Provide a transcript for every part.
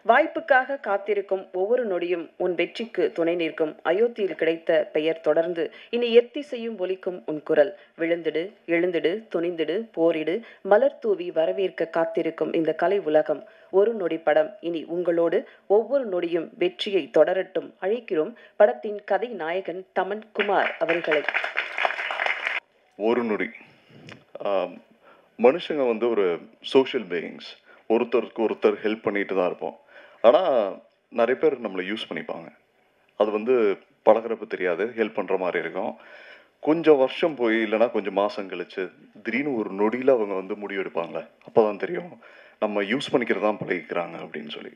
வாய்ப்புக்காக காத்திருக்கும் ஒவ்வொரு நொடியும் உன் வெற்றிக்கு துணை நிற்கும். அயோத்தியில் கிடைத்த பெயர் தொடர்ந்து இனி எத்திசையும் ஒலிக்கும் உன் குரல். விழுந்திடு, எழுந்திடு, துணிந்திடு, போரிடு, மலர் தூவி வரவேற்க காத்திருக்கும் இந்த கலை உலகம். ஒரு நொடி படம் இனி உங்களோடு. ஒவ்வொரு நொடியும் வெற்றியை தொடரட்டும். அழைக்கிறோம் படத்தின் கதை நாயகன் தமன் குமார் அவர்களை. ஒரு நொடி. மனுஷங்க வந்து ஒரு சோஷியல் பீயிங்ஸ். ஒருத்தருக்கு ஒருத்தர் ஹெல்ப் பண்ணிட்டு தான் இருப்போம். ஆனால் நிறைய பேர் நம்மளை யூஸ் பண்ணிப்பாங்க. அது வந்து பழகிறப்ப தெரியாது, ஹெல்ப் பண்ணுற மாதிரி இருக்கும். கொஞ்சம் வருஷம் போய் இல்லைனா கொஞ்சம் மாதம் கழிச்சு திடீர்னு ஒரு நொடியில் அவங்க வந்து முடிவு எடுப்பாங்களே, அப்போ தான் தெரியும் நம்ம யூஸ் பண்ணிக்கிறது தான் பழகிக்கிறாங்க அப்படின்னு சொல்லி.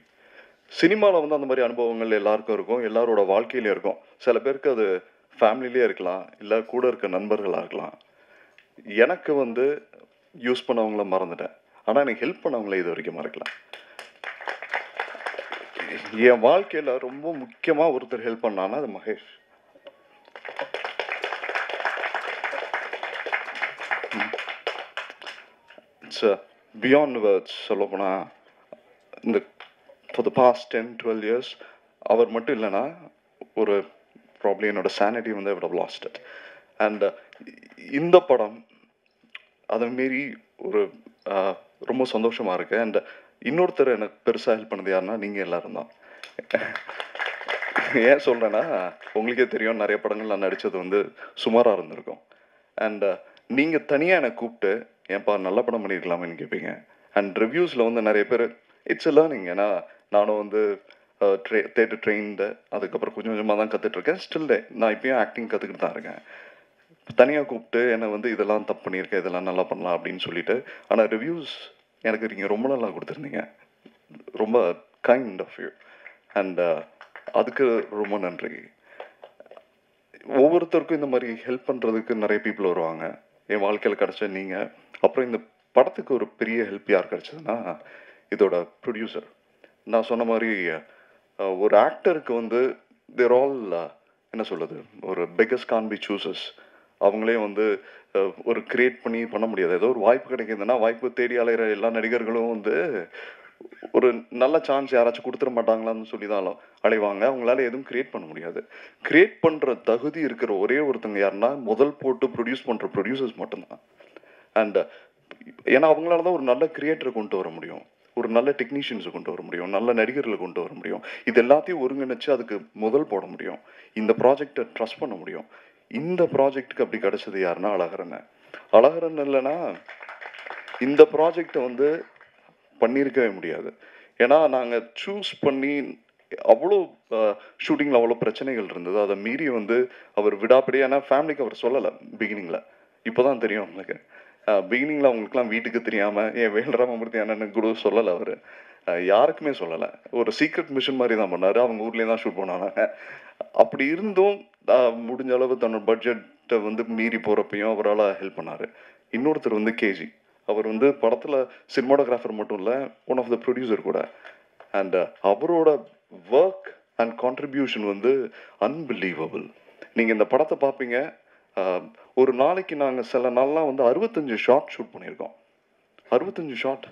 சினிமாவில் வந்து அந்த மாதிரி அனுபவங்கள் எல்லாருக்கும் இருக்கும், எல்லாரோட வாழ்க்கையிலே இருக்கும். சில பேருக்கு அது ஃபேமிலியிலே இருக்கலாம், இல்லை கூட இருக்க நண்பர்களாக இருக்கலாம். எனக்கு வந்து யூஸ் பண்ணவங்கள மறந்துட்டேன், ஆனால் எனக்கு ஹெல்ப் பண்ணவங்கள இது வரைக்கும் மறக்கல. என் வாழ்க்கையில் ரொம்ப முக்கியமாக ஒருத்தர் ஹெல்ப் பண்ணான்னா அது மகேஷ். It's beyond words. சொல்லப்போனால் இந்த ஃபார் த பாஸ்ட் 10-12 இயர்ஸ் அவர் மட்டும் இல்லைன்னா ஒரு ப்ராப்ளம் என்னோட சானிட்டி வந்து I would have lost it. And இந்த படம் அதை மாரி ஒரு ரொம்ப சந்தோஷமாக இருக்குது. அண்ட் இன்னொருத்தர் எனக்கு பெருசாக ஹெல்ப் பண்ணது யாருன்னா நீங்கள் எல்லோரும் தான். ஏன் சொல்கிறேன்னா, உங்களுக்கே தெரியும் நிறைய படங்கள் நான் நடித்தது வந்து சுமாராக இருந்திருக்கும். அண்ட் நீங்கள் தனியாக என்னை கூப்பிட்டு ஏன்ப்பா நல்ல படம் பண்ணியிருக்கலாமேன்னு கேட்பீங்க. அண்ட் ரிவ்யூஸில் வந்து நிறைய பேர் இட்ஸ் லேர்னிங். ஏன்னா நானும் வந்து தேட்டர் ட்ரெயின்டு, அதுக்கப்புறம் கொஞ்சம் கொஞ்சமாக தான் கற்றுட்ருக்கேன். ஸ்டில் நான் இப்போயும் ஆக்டிங் கற்றுக்கிட்டு தான் இருக்கேன். தனியாக கூப்பிட்டு என்னை வந்து இதெல்லாம் தப்பு பண்ணியிருக்கேன், இதெல்லாம் நல்லா பண்ணலாம் அப்படின்னு சொல்லிட்டு. ஆனால் ரிவ்யூஸ் எனக்கு நீங்கள் ரொம்ப நல்லா கொடுத்துருந்தீங்க. ரொம்ப கைண்ட் ஆஃப் யூ. அண்ட் அதுக்கு ரொம்ப நன்றி. ஒவ்வொருத்தருக்கும் இந்த மாதிரி ஹெல்ப் பண்ணுறதுக்கு நிறைய பீப்புள் வருவாங்க. என் வாழ்க்கையில் கிடச்ச நீங்கள். அப்புறம் இந்த படத்துக்கு ஒரு பெரிய ஹெல்ப் யார் கிடச்சதுன்னா இதோட ப்ரொடியூசர். நான் சொன்ன மாதிரி ஒரு ஆக்டருக்கு வந்து தேர் ஆல் என்ன சொல்கிறது, ஒரு பெக்கர்ஸ் கான் பி சூசஸ். அவங்களே வந்து ஒரு கிரியேட் பண்ண முடியாது. ஏதோ ஒரு வாய்ப்பு கிடைக்குதுன்னா வாய்ப்பு தேடி அலைகிற எல்லா நடிகர்களும் வந்து ஒரு நல்ல சான்ஸ் யாராச்சும் கொடுத்துட மாட்டாங்களான்னு சொல்லி தான் அலைவாங்க. அவங்களால எதுவும் கிரியேட் பண்ண முடியாது. கிரியேட் பண்ணுற தகுதி இருக்கிற ஒரே ஒருத்தங்க யாருன்னா முதல் போட்டு ப்ரொடியூஸ் பண்ணுற ப்ரொடியூசர்ஸ் மட்டும்தான். அண்ட் ஏன்னா அவங்களால தான் ஒரு நல்ல கிரியேட்டரை கொண்டு வர முடியும், ஒரு நல்ல டெக்னீஷியன்ஸை கொண்டு வர முடியும், நல்ல நடிகர்களை கொண்டு வர முடியும். இது எல்லாத்தையும் ஒருங்கிணைச்சு அதுக்கு முதல் போட முடியும், இந்த ப்ராஜெக்டை ட்ரஸ்ட் பண்ண முடியும். இந்த ப்ராஜெக்டுக்கு அப்படி கிடச்சது யாருன்னா அழகரன். அழகரன் இல்லைன்னா இந்த ப்ராஜெக்டை வந்து பண்ணியிருக்கவே முடியாது. ஏன்னா நாங்கள் சூஸ் பண்ணி அவ்வளோ ஷூட்டிங்கில் அவ்வளோ பிரச்சனைகள் இருந்தது. அதை மீறி வந்து அவர் விடாப்படியே, ஏன்னா ஃபேமிலிக்கு அவர் சொல்லலை பிகினிங்கில். இப்போ தான் தெரியும் அவங்களுக்கு. பிகினிங்கில் அவங்களுக்குலாம் வீட்டுக்கு தெரியாமல் என் வேல்ராமமூர்த்தி அண்ணனுக்கு கூட சொல்லலை. அவர் யாருக்குமே சொல்லலை. ஒரு சீக்ரெட் மிஷன் மாதிரி தான் பண்ணார். அவங்க ஊர்லேயே தான் ஷூட் பண்ணாங்க. அப்படி இருந்தும் முடிஞ்ச அளவு தன்னோட பட்ஜெட்டை வந்து மீறி போகிறப்பையும் அவரால் ஹெல்ப் பண்ணார். இன்னொருத்தர் வந்து கேஜி. அவர் வந்து படத்தில் சினிமாட்டோகிராஃபர் மட்டும் இல்லை, ஒன் ஆஃப் த ப்ரொடியூசர் கூட. அண்ட் அவரோட ஒர்க் அண்ட் கான்ட்ரிபியூஷன் வந்து அன்பிலீவபிள். நீங்கள் இந்த படத்தை பார்ப்பீங்க. ஒரு நாளைக்கு நாங்கள் சில நாள்லாம் வந்து 65 ஷாட் ஷூட் பண்ணியிருக்கோம். 65 ஷாட்.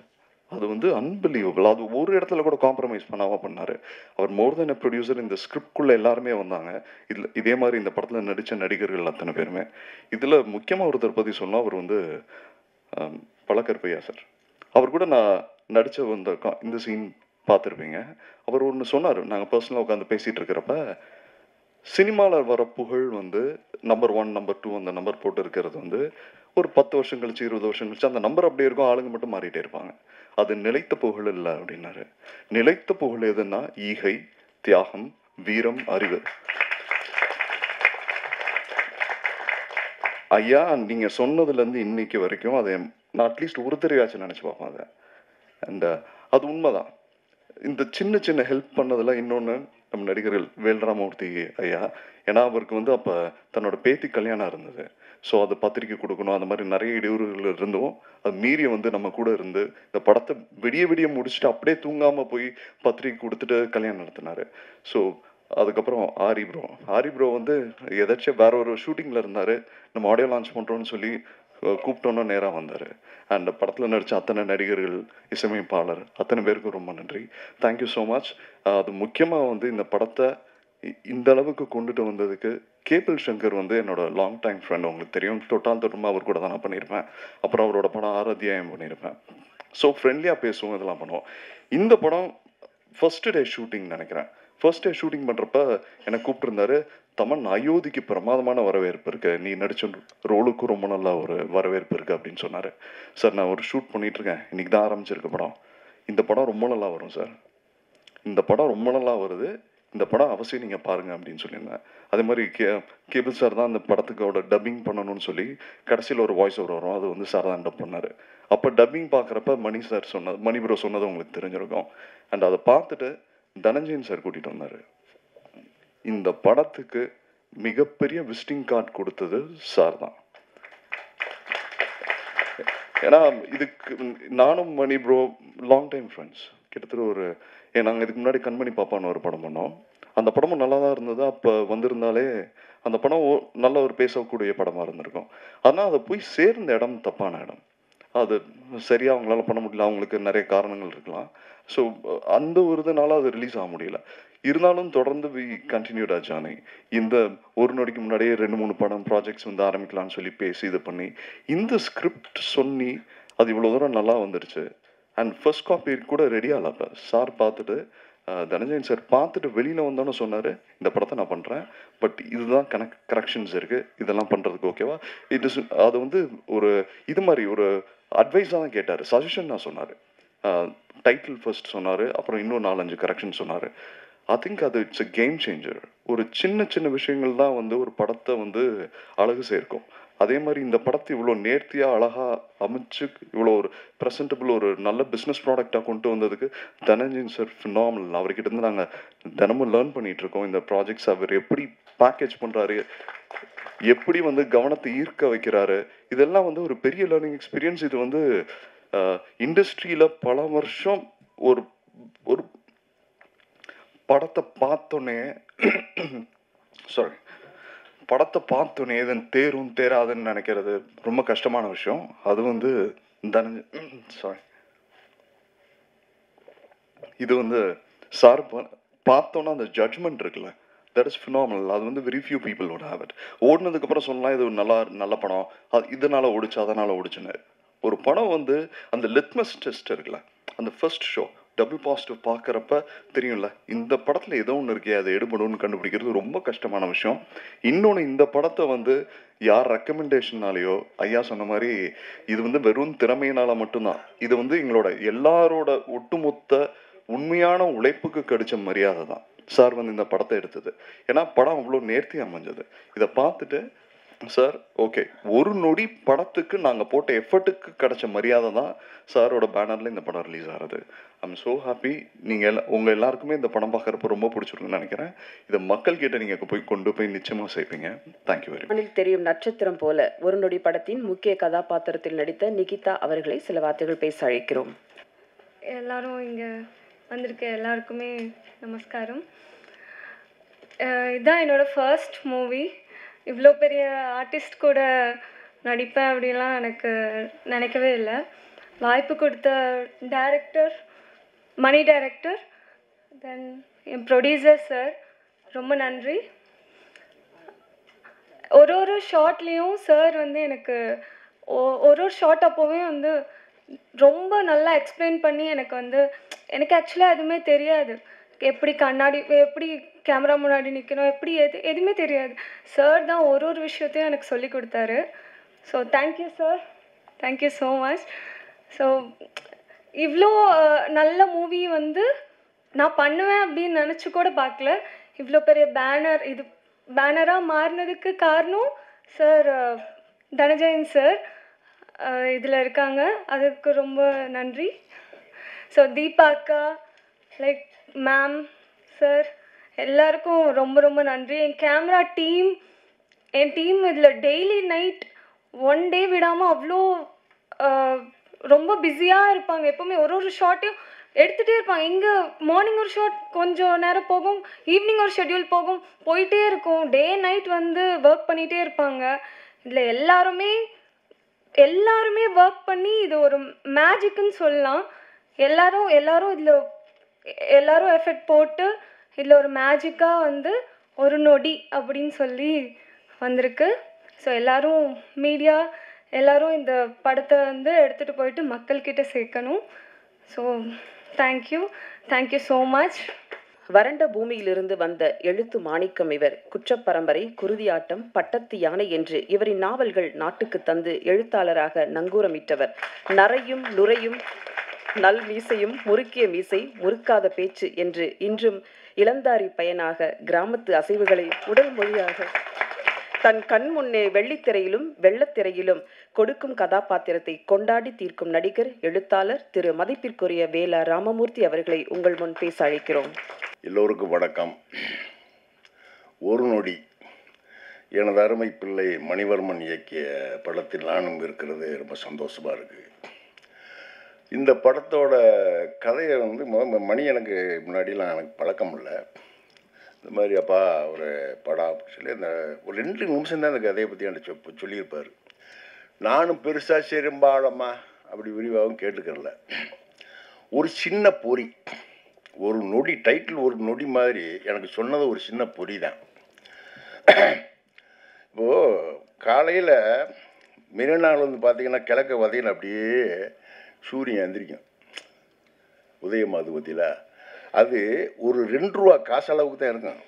அது வந்து அன்பிலீவபிள். அது ஒரு இடத்துல கூட காம்ப்ரமைஸ் பண்ணாமல் பண்ணார். அவர் மோர் தென் எ ப்ரொடியூசர். இந்த ஸ்கிரிப்ட்குள்ளே எல்லாருமே வந்தாங்க. இதில் இதே மாதிரி இந்த படத்தில் நடித்த நடிகர்கள் அத்தனை பேருமே. இதில் முக்கியமாக ஒருத்தர் பற்றி சொன்னால் அவர் வந்து பழக்கற்பையா சார். அவர் கூட நான் நடித்த இந்த சீன் பார்த்துருப்பீங்க. அவர் ஒன்று சொன்னார். நாங்கள் பர்சனலாக உட்காந்து பேசிகிட்டு இருக்கிறப்ப, சினிமாவில் வர புகழ் வந்து நம்பர் 1 நம்பர் 2 அந்த நம்பர் போட்டு இருக்கிறது வந்து ஒரு 10 வருஷம் கழிச்சு 20 வருஷம் கழிச்சு அந்த நம்பர் அப்படியே இருக்கும், ஆளுங்க மட்டும் மாறிட்டே இருப்பாங்க. அது நிலைத்த புகழ் இல்லை அப்படின்னாரு. நிலைத்த புகழ் எதுன்னா ஈகை, தியாகம், வீரம், அறிவு. ஐயா நீங்கள் சொன்னதுலேருந்து இன்னைக்கு வரைக்கும் அதை நான் அட்லீஸ்ட் ஒரு தடவையாச்சும் நினச்சி பார்ப்பேன் அதை. அண்ட் அது உண்மைதான். இந்த சின்ன சின்ன ஹெல்ப் பண்ணதில் இன்னொன்று நம்ம நடிகர்கள் வேல்ராமமூர்த்தி ஐயா. ஏன்னா அவருக்கு வந்து அப்போ தன்னோட பேத்தி கல்யாணம் இருந்தது. ஸோ அது பத்திரிக்கை கொடுக்கணும், அந்த மாதிரி நிறைய இடையூறுகள் இருந்தும் அது மீறி வந்து நம்ம கூட இருந்து இந்த படத்தை விடிய முடிச்சுட்டு அப்படியே தூங்காமல் போய் பத்திரிக்கை கொடுத்துட்டு கல்யாணம் நடத்தினார். ஸோ அதுக்கப்புறம் ஆரி ப்ரோ வந்து எதாச்சும் வேற ஒரு ஷூட்டிங்கில் இருந்தார். நம்ம ஆடியோ லான்ச் பண்ணுறோன்னு சொல்லி கூப்பிட்டோன்னா நேராக வந்தார். அண்ட் படத்தில் நடித்த அத்தனை நடிகர்கள், இசையமைப்பாளர் அத்தனை பேருக்கும் ரொம்ப நன்றி. Thank you so much. அது முக்கியமாக வந்து இந்த படத்தை இந்த அளவுக்கு கொண்டுட்டு வந்ததுக்கு கேபிள் சங்கர் வந்து என்னோட லாங் டைம் ஃப்ரெண்ட். உங்களுக்கு தெரியும், தொட்டால் தொட்டுமா அவர் கூட தான் நான் பண்ணியிருப்பேன். அப்புறம் அவரோட படம் 6 அத்தியாயம் பண்ணியிருப்பேன். ஸோ ஃப்ரெண்ட்லியாக பேசுவோம், இதெல்லாம் பண்ணுவோம். இந்த படம் ஃபர்ஸ்ட் டே ஷூட்டிங் நினைக்கிறேன். ஃபர்ஸ்ட் டே ஷூட்டிங் பண்ணுறப்ப என்னை கூப்பிட்டுருந்தாரு. தமன், அயோத்திக்கு பிரமாதமான வரவேற்பு இருக்குது, நீ நடித்த ரோலுக்கும் ரொம்ப நல்லா ஒரு வரவேற்பு இருக்குது அப்படின்னு சொன்னார். சார், நான் ஒரு ஷூட் பண்ணிகிட்ருக்கேன், இன்றைக்கி தான் ஆரம்பிச்சிருக்க படம். இந்த படம் ரொம்ப நல்லா வரும் சார், இந்த படம் ரொம்ப நல்லா வருது, இந்த படம் அவசியம் நீங்கள் பாருங்கள் அப்படின்னு சொல்லியிருந்தேன். அதே மாதிரி கேபிள் சார் தான் அந்த படத்துக்கோட டப்பிங் பண்ணணும்னு சொல்லி கடைசியில் ஒரு வாய்ஸ் ஓவர் வரும், அது வந்து சார் தான் டப் பண்ணார். அப்போ டப்பிங் பார்க்குறப்ப மணி சார் சொன்னது, மணி ப்ரோ சொன்னது உங்களுக்கு தெரிஞ்சிருக்கும். அண்ட் அதை பார்த்துட்டு தனஞ்சயன் சார் கூட்டிகிட்டு வந்தார். இந்த படத்துக்கு மிகப்பெரிய விசிட்டிங் கார்டு கொடுத்தது சார் தான். ஏன்னா இதுக்கு நானும் மணி ப்ரோ லாங் டைம் ஃப்ரெண்ட்ஸ். கிட்டத்தட்ட ஒரு நாங்கள் இதுக்கு முன்னாடி கண்மணி பாப்பான்னு ஒரு படம் பண்ணோம். அந்த படமும் நல்லா தான் இருந்தது. அப்போ வந்திருந்தாலே அந்த படம் நல்ல ஒரு பேசக்கூடிய படமாக இருந்திருக்கும். ஆனால் அதை போய் சேர்ந்த இடம் தப்பான இடம். அது சரியாக அவங்களால பண்ண முடியல, அவங்களுக்கு நிறைய காரணங்கள் இருக்கலாம். ஸோ அந்த ஒரு இதனால அது ரிலீஸ் ஆக முடியல. இருந்தாலும் தொடர்ந்து வி கண்டினியூட் ஆ ஜர்னி. இந்த ஒரு நொடிக்கு முன்னாடியே 2-3 படம் ப்ராஜெக்ட்ஸ் வந்து ஆரம்பிக்கலாம்னு சொல்லி பேசி இது பண்ணி இந்த ஸ்கிரிப்ட் சொல்லி அது இவ்வளோ தூரம் நல்லா வந்துடுச்சு. அண்ட் ஃபர்ஸ்ட் காப்பி கூட ரெடி ஆகல. சார் பார்த்துட்டு, தனஞ்சயன் சார் பார்த்துட்டு வெளியில் வந்தோன்னு சொன்னார், இந்த படத்தை நான் பண்ணுறேன், பட் இதுதான் கரெக்ஷன்ஸ் இருக்குது, இதெல்லாம் பண்ணுறதுக்கு ஓகேவா? அது வந்து ஒரு இது மாதிரி ஒரு அட்வைஸாக தான் கேட்டார், சஜஷன் தான் சொன்னார். டைட்டில் ஃபர்ஸ்ட் சொன்னார், அப்புறம் இன்னும் 4-5 கரெக்ஷன் சொன்னார். ஐ திங்க் அது இட்ஸ் அ கேம் சேஞ்சர். ஒரு சின்ன சின்ன விஷயங்கள் தான் வந்து ஒரு படத்தை வந்து அழகு சேர்க்கும். அதே மாதிரி இந்த படத்தை இவ்வளோ நேர்த்தியாக அழகாக அமைச்சு இவ்வளோ ஒரு ப்ரெசன்டபிள் ஒரு நல்ல பிஸ்னஸ் ப்ராடக்டாக கொண்டு வந்ததுக்கு தனஞ்சயன் சார் ஃபினாமினல். அவர்கிட்ட நாங்கள் தினமும் லேர்ன் பண்ணிகிட்ருக்கோம். இந்த ப்ராஜெக்ட்ஸ் அவர் எப்படி பேக்கேஜ் பண்ணுறாரு, எப்படி வந்து கவனத்தை ஈர்க்க வைக்கிறாரு, இதெல்லாம் வந்து ஒரு பெரிய லேர்னிங் எக்ஸ்பீரியன்ஸ். இது வந்து இண்டஸ்ட்ரியில் பல வருஷம் ஒரு ஒரு படத்தை பார்த்தோன்னே சாரி படத்தை பார்த்தோன்னே இதன் தேரும் தேராதுன்னு நினைக்கிறது ரொம்ப கஷ்டமான விஷயம். அது வந்து சாரி இது வந்து சார் பார்த்தோன்னா அந்த ஜட்ஜ்மெண்ட் இருக்குல்ல, தட் இஸ் ஃபினாமினல். அது வந்து very few people would have it. ஓடினதுக்கப்புறம் சொல்லலாம் இது நல்ல படம், அது இதனால் ஓடிச்சு அதனால் ஓடிச்சுன்னு. ஒரு படம் வந்து அந்த லிட்மஸ் டெஸ்ட் இருக்குல்ல, அந்த ஃபர்ஸ்ட் ஷோ டபுள் பாசிட்டிவ் பார்க்குறப்ப தெரியும்ல, இந்த படத்தில் ஏதோ ஒன்று இருக்கே, அதை எடுபடும்னு கண்டுபிடிக்கிறது ரொம்ப கஷ்டமான விஷயம். இன்னொன்று, இந்த படத்தை வந்து யார் ரெக்கமெண்டேஷன்னாலேயோ, ஐயா சொன்ன மாதிரி இது வந்து வெறும் திறமையினால் மட்டும்தான், இது வந்து எங்களோட எல்லாரோட ஒட்டுமொத்த உண்மையான உழைப்புக்கு கிடைச்ச மரியாதை தான் சார் வந்து இந்த படத்தை எடுத்தது. ஏன்னா படம் அவ்வளோ நேர்த்தி அமைஞ்சது. இதை பார்த்துட்டு சார், ஓகே, ஒரு நொடி படத்துக்கு நாங்கள் போட்ட எஃபர்ட்டுக்கு கிடைச்ச மரியாதை தான் சாரோட பேனரில் இந்த படம் ரிலீஸ் ஆகிறது. I'm so happy. நீங்கள் உங்கள் எல்லாருக்குமே இந்த படம் பார்க்குறப்ப ரொம்ப பிடிச்சிருக்குன்னு நினைக்கிறேன். இதை மக்கள் கிட்ட நீங்கள் போய் கொண்டு போய் நிச்சயமாக சேர்ப்பீங்க. Thank you very much. தெரியும் நட்சத்திரம் போல ஒரு நொடி படத்தின் முக்கிய கதாபாத்திரத்தில் நடித்த நிகிதா அவர்களை சில வார்த்தைகள் பேச அழைக்கிறோம். எல்லாரும் இங்கே வந்திருக்க எல்லாருக்குமே நமஸ்காரம். இதுதான் என்னோட ஃபர்ஸ்ட் மூவி. இவ்வளோ பெரிய ஆர்டிஸ்ட் கூட நடிப்பேன் அப்படின்லாம் எனக்கு நினைக்கவே இல்லை. வாய்ப்பு கொடுத்த டைரக்டர், மணி டைரக்டர், தென் என் ப்ரொடியூசர் சார், ரொம்ப நன்றி. ஒரு ஷார்ட்லேயும் சார் வந்து எனக்கு ஒரு ஷார்ட் அப்போவே வந்து ரொம்ப நல்லா எக்ஸ்பிளைன் பண்ணி எனக்கு ஆக்சுவலாக எதுவுமே தெரியாது. எப்படி கண்ணாடி, எப்படி கேமரா முன்னாடி நிற்கணும், எப்படி எதுவுமே தெரியாது. சார் தான் ஒரு விஷயத்தையும் எனக்கு சொல்லி கொடுத்தாரு. So thank you sir, thank you so much. So இவ்வளோ நல்ல மூவி வந்து நான் பண்ணுவேன் அப்படின்னு நினச்சி கூட பார்க்கல. இவ்வளோ பெரிய இது பேனராக மாறினதுக்கு காரணம் சார், தனஞ்சயன் சார் இதில் இருக்காங்க, அதுக்கு ரொம்ப நன்றி. ஸோ தீபா அக்கா, லைக் மேம், சார், எல்லாருக்கும் ரொம்ப ரொம்ப நன்றி. என் கேமரா டீம், என் டீம் இதில் டெய்லி நைட் 1 டே விடாமல் அவ்வளோ ரொம்ப பிஸியாக இருப்பாங்க. எப்போவுமே ஒரு ஷார்ட்டையும் எடுத்துகிட்டே இருப்பாங்க. இங்கே மார்னிங் ஒரு ஷார்ட் கொஞ்சம் நேரம் போகும், ஈவினிங் ஒரு ஷெட்யூல் போகும், போயிட்டே இருக்கும். டே நைட் வந்து ஒர்க் பண்ணிகிட்டே இருப்பாங்க. இதில் எல்லாருமே எல்லாருமே ஒர்க் பண்ணி இது ஒரு மேஜிக்னு சொல்லலாம். எல்லாரும் எல்லாரும் இதில் எல்லாரும் எஃபெக்ட் போட்டு இதில் ஒரு மேஜிக்காக வந்து ஒரு நொடி அப்படின்னு சொல்லி வந்திருக்கு. ஸோ எல்லாரும் மீடியா எல்லாரும் இந்த படத்தை வந்து எடுத்துகிட்டு போயிட்டு மக்கள்கிட்ட சேர்க்கணும். So thank you so much. வறண்ட பூமியிலிருந்து வந்த எழுத்து மாணிக்கம் இவர். குற்றப்பரம்பரை, குருதியாட்டம், பட்டத்து யானை என்று இவரின் நாவல்கள் நாட்டுக்கு தந்து எழுத்தாளராக நங்கூரமிட்டவர். நரையும் நுரையும் நல் மீசையும் முறுக்கிய மீசை முறுக்காத பேச்சு என்று இன்றும் இளந்தாரி பயனாக கிராமத்து அசைவுகளை உடல் மொழியாக தன் கண் முன்னே வெள்ளித்திரையிலும் வெள்ளத்திரையிலும் கொடுக்கும் கதாபாத்திரத்தை கொண்டாடி தீர்க்கும் நடிகர், எழுத்தாளர் திரு மதிப்பிற்குரிய வேலா ராமமூர்த்தி அவர்களை உங்கள் முன் பேச அழைக்கிறோம். எல்லோருக்கும் வணக்கம். ஒரு நொடி எனது அருமை பிள்ளை மணிவர்மன் இயக்கிய படத்தில் நானும் இருக்கிறது ரொம்ப சந்தோஷமாக இருக்குது. இந்த படத்தோட கதையை வந்து மணி எனக்கு முன்னாடிலாம் எனக்கு பழக்கம் இல்லை. இந்த மாதிரி அப்பா ஒரு படம் அப்படின்னு சொல்லி அந்த ஒரு 2 நிமிஷம் தான் அந்த கதையை பற்றி எனக்கு சொல்லியிருப்பார். நானும் பெருசாக செரும்பாளம்மா அப்படி விரிவாகவும் கேட்டுக்கிறல. ஒரு சின்ன பொறி, ஒரு நொடி, டைட்டில் ஒரு நொடி மாதிரி எனக்கு சொன்னது ஒரு சின்ன பொறி தான். இப்போது காலையில் மெரினாவில் வந்து பார்த்திங்கன்னா கிழக்க பார்த்தீங்கன்னா அப்படியே சூரியன் எந்திரிக்கும், உதயமாது பற்றியில். அது ஒரு 2 ரூபா காசு அளவுக்கு தான் இருக்கும்.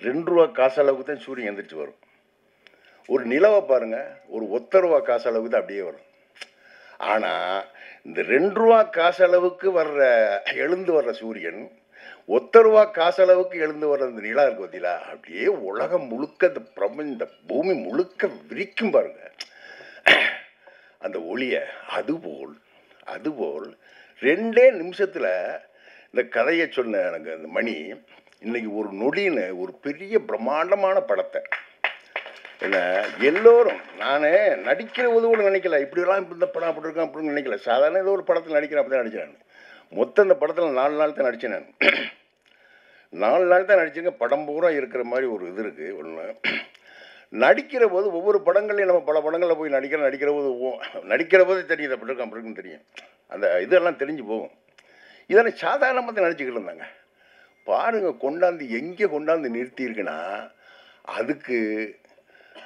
2 ரூபா காசு அளவுக்கு தான் சூரியன் எந்திரிச்சு வரும். ஒரு நிலவை பாருங்கள், ஒரு 1 ரூபா காசு அளவுக்கு தான் அப்படியே வரும். ஆனால் இந்த 2 ரூபா காசு அளவுக்கு எழுந்து வர்ற சூரியன் 1 ரூபா காசு அளவுக்கு எழுந்து வர்ற அந்த நிலா இருக்கு பார்த்தீங்களா, அப்படியே உலகம் முழுக்க இந்த பூமி முழுக்க விரிக்கும் பாருங்க அந்த ஒளியை. அதுபோல் 2 நிமிஷத்தில் இந்த கதையை சொன்ன எனக்கு அந்த மணி இன்னைக்கு ஒரு நொடின்னு ஒரு பெரிய பிரம்மாண்டமான படத்தை என்ன எல்லோரும், நான் நடிக்கிற உதவோடு நினைக்கல, இப்படிலாம் இந்த படம் அப்படி இருக்கான் அப்படின்னு நினைக்கல. சாதாரண ஏதோ ஒரு படத்தில் நடிக்கிறேன், அப்படி தான் நடித்தேன் நான். மொத்தம் இந்த படத்தில் 4 நாள் தான் நடித்தேன் நான். 4 நாள் தான் நடிச்சிருக்கேன். படம் பூரா இருக்கிற மாதிரி ஒரு இது இருக்குது. ஒன்று நடிக்கிற போது ஒவ்வொரு படங்கள்லையும் நம்ம பல படங்களில் போய் நடிக்கிற போது தெரியுது அப்படி இருக்கும் அப்படி இருக்குன்னு தெரியும். அந்த இதெல்லாம் தெரிஞ்சு போகும். இதெல்லாம் சாதாரணமாக தான் நடிச்சுக்கிட்டு இருந்தாங்க. பாருங்கள், எங்கே கொண்டாந்து நிறுத்தியிருக்குன்னா அதுக்கு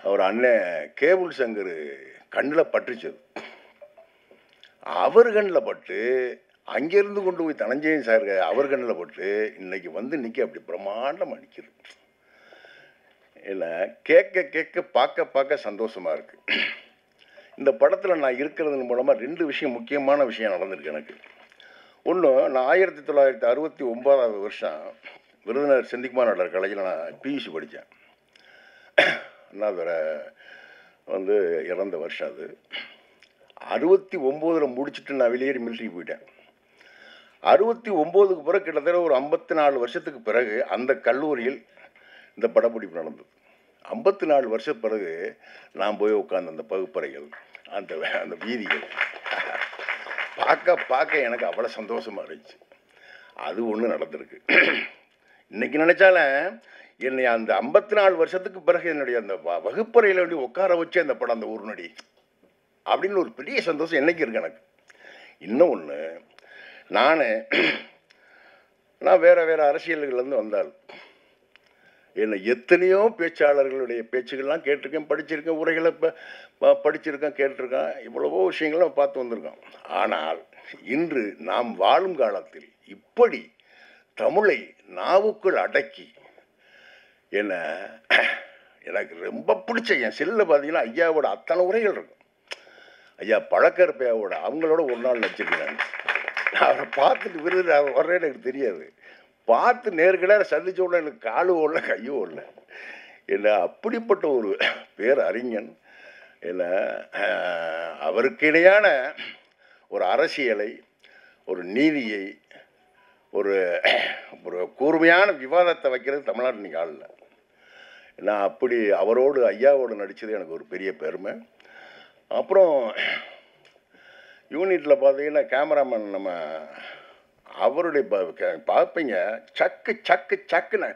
அவர் அண்ணன் கேபிள் சங்கர் கண்ணில் பட்டுச்சது. அவர் கண்ணில் பட்டு அங்கேருந்து கொண்டு போய் தனஞ்சயன் சார் அவர் கண்ணில் பட்டு இன்னைக்கு அப்படி பிரம்மாண்டமாக நிற்கிது. இல்லை, கேட்க பார்க்க சந்தோஷமாக இருக்குது. இந்த படத்தில் நான் இருக்கிறது மூலமாக 2 விஷயம், முக்கியமான விஷயம் நடந்திருக்கு எனக்கு. ஒன்று, நான் 1969 வருஷம் விருதுநகர் செந்திக்குமார் நாடர் காலேஜில் நான் பியூசி படித்தேன். அண்ணாதுரை வந்து இறந்த வருஷம் அது. 69 முடிச்சுட்டு நான் வெளியேறி மிலிட்ரிக்கு போயிட்டேன். 69க்கு பிறகு கிட்டத்தட்ட ஒரு 54 வருஷத்துக்கு பிறகு அந்த கல்லூரியில் இந்த படப்பிடிப்பு நடந்தது. 54 வருஷம் பிறகு நான் போய் உட்காந்து அந்த பகுப்பறைகள், அந்த வீதிகள் பார்க்க எனக்கு அவ்வளோ சந்தோஷமாக இருந்துச்சு. அது ஒன்று நடந்திருக்கு. இன்றைக்கி நினச்சாலும் என்னை அந்த 54 வருஷத்துக்கு பிறகு என்னுடைய அந்த வகுப்பறையில் வேண்டி உட்கார வச்சு அந்த படம், அந்த ஒரு நொடி அப்படின்னு ஒரு பெரிய சந்தோஷம் என்னைக்கு இருக்கு எனக்கு. இன்னும் ஒன்று, நான் வேறு அரசியல்கள்லேருந்து வந்தால் என்னை எத்தனையோ பேச்சாளர்களுடைய பேச்சுகள்லாம் கேட்டிருக்கேன், படிச்சிருக்கேன், உரைகளை படிச்சிருக்கேன், கேட்டிருக்கேன், இவ்வளவோ விஷயங்களும் பார்த்து வந்திருக்கோம். ஆனால் இன்று நாம் வாழும் காலத்தில் இப்படி தமிழை நாவுக்குள் அடக்கி எனக்கு ரொம்ப பிடிச்ச என் செல்லில் பார்த்தீங்கன்னா ஐயாவோட அத்தனை உரைகள் இருக்கும். ஐயா பழக்கருப்பையாவோட அவங்களோட ஒரு நாள் நடிச்சிருக்கேன். நான் அவரை பார்த்துட்டு விருது அவர் வர்றேன்னு எனக்கு தெரியாது. பார்த்து நேர்கடாக சந்திச்ச உடனே எனக்கு காலு ஓடல, கையும் ஓடல. அப்படிப்பட்ட ஒரு பேரறிஞன் அவருக்கு இணையான ஒரு அரசியலை, ஒரு நீதியை, ஒரு கூர்மையான விவாதத்தை வைக்கிறது தமிழ்நாடு இன்னைக்கு ஆள். நான் அப்படி அவரோடு ஐயாவோடு நடித்தது எனக்கு ஒரு பெரிய பெருமை. அப்புறம் யூனிட்டில் பார்த்தீங்கன்னா கேமராமேன் நம்ம அவருடைய பார்ப்பீங்க, சக்குன்னு,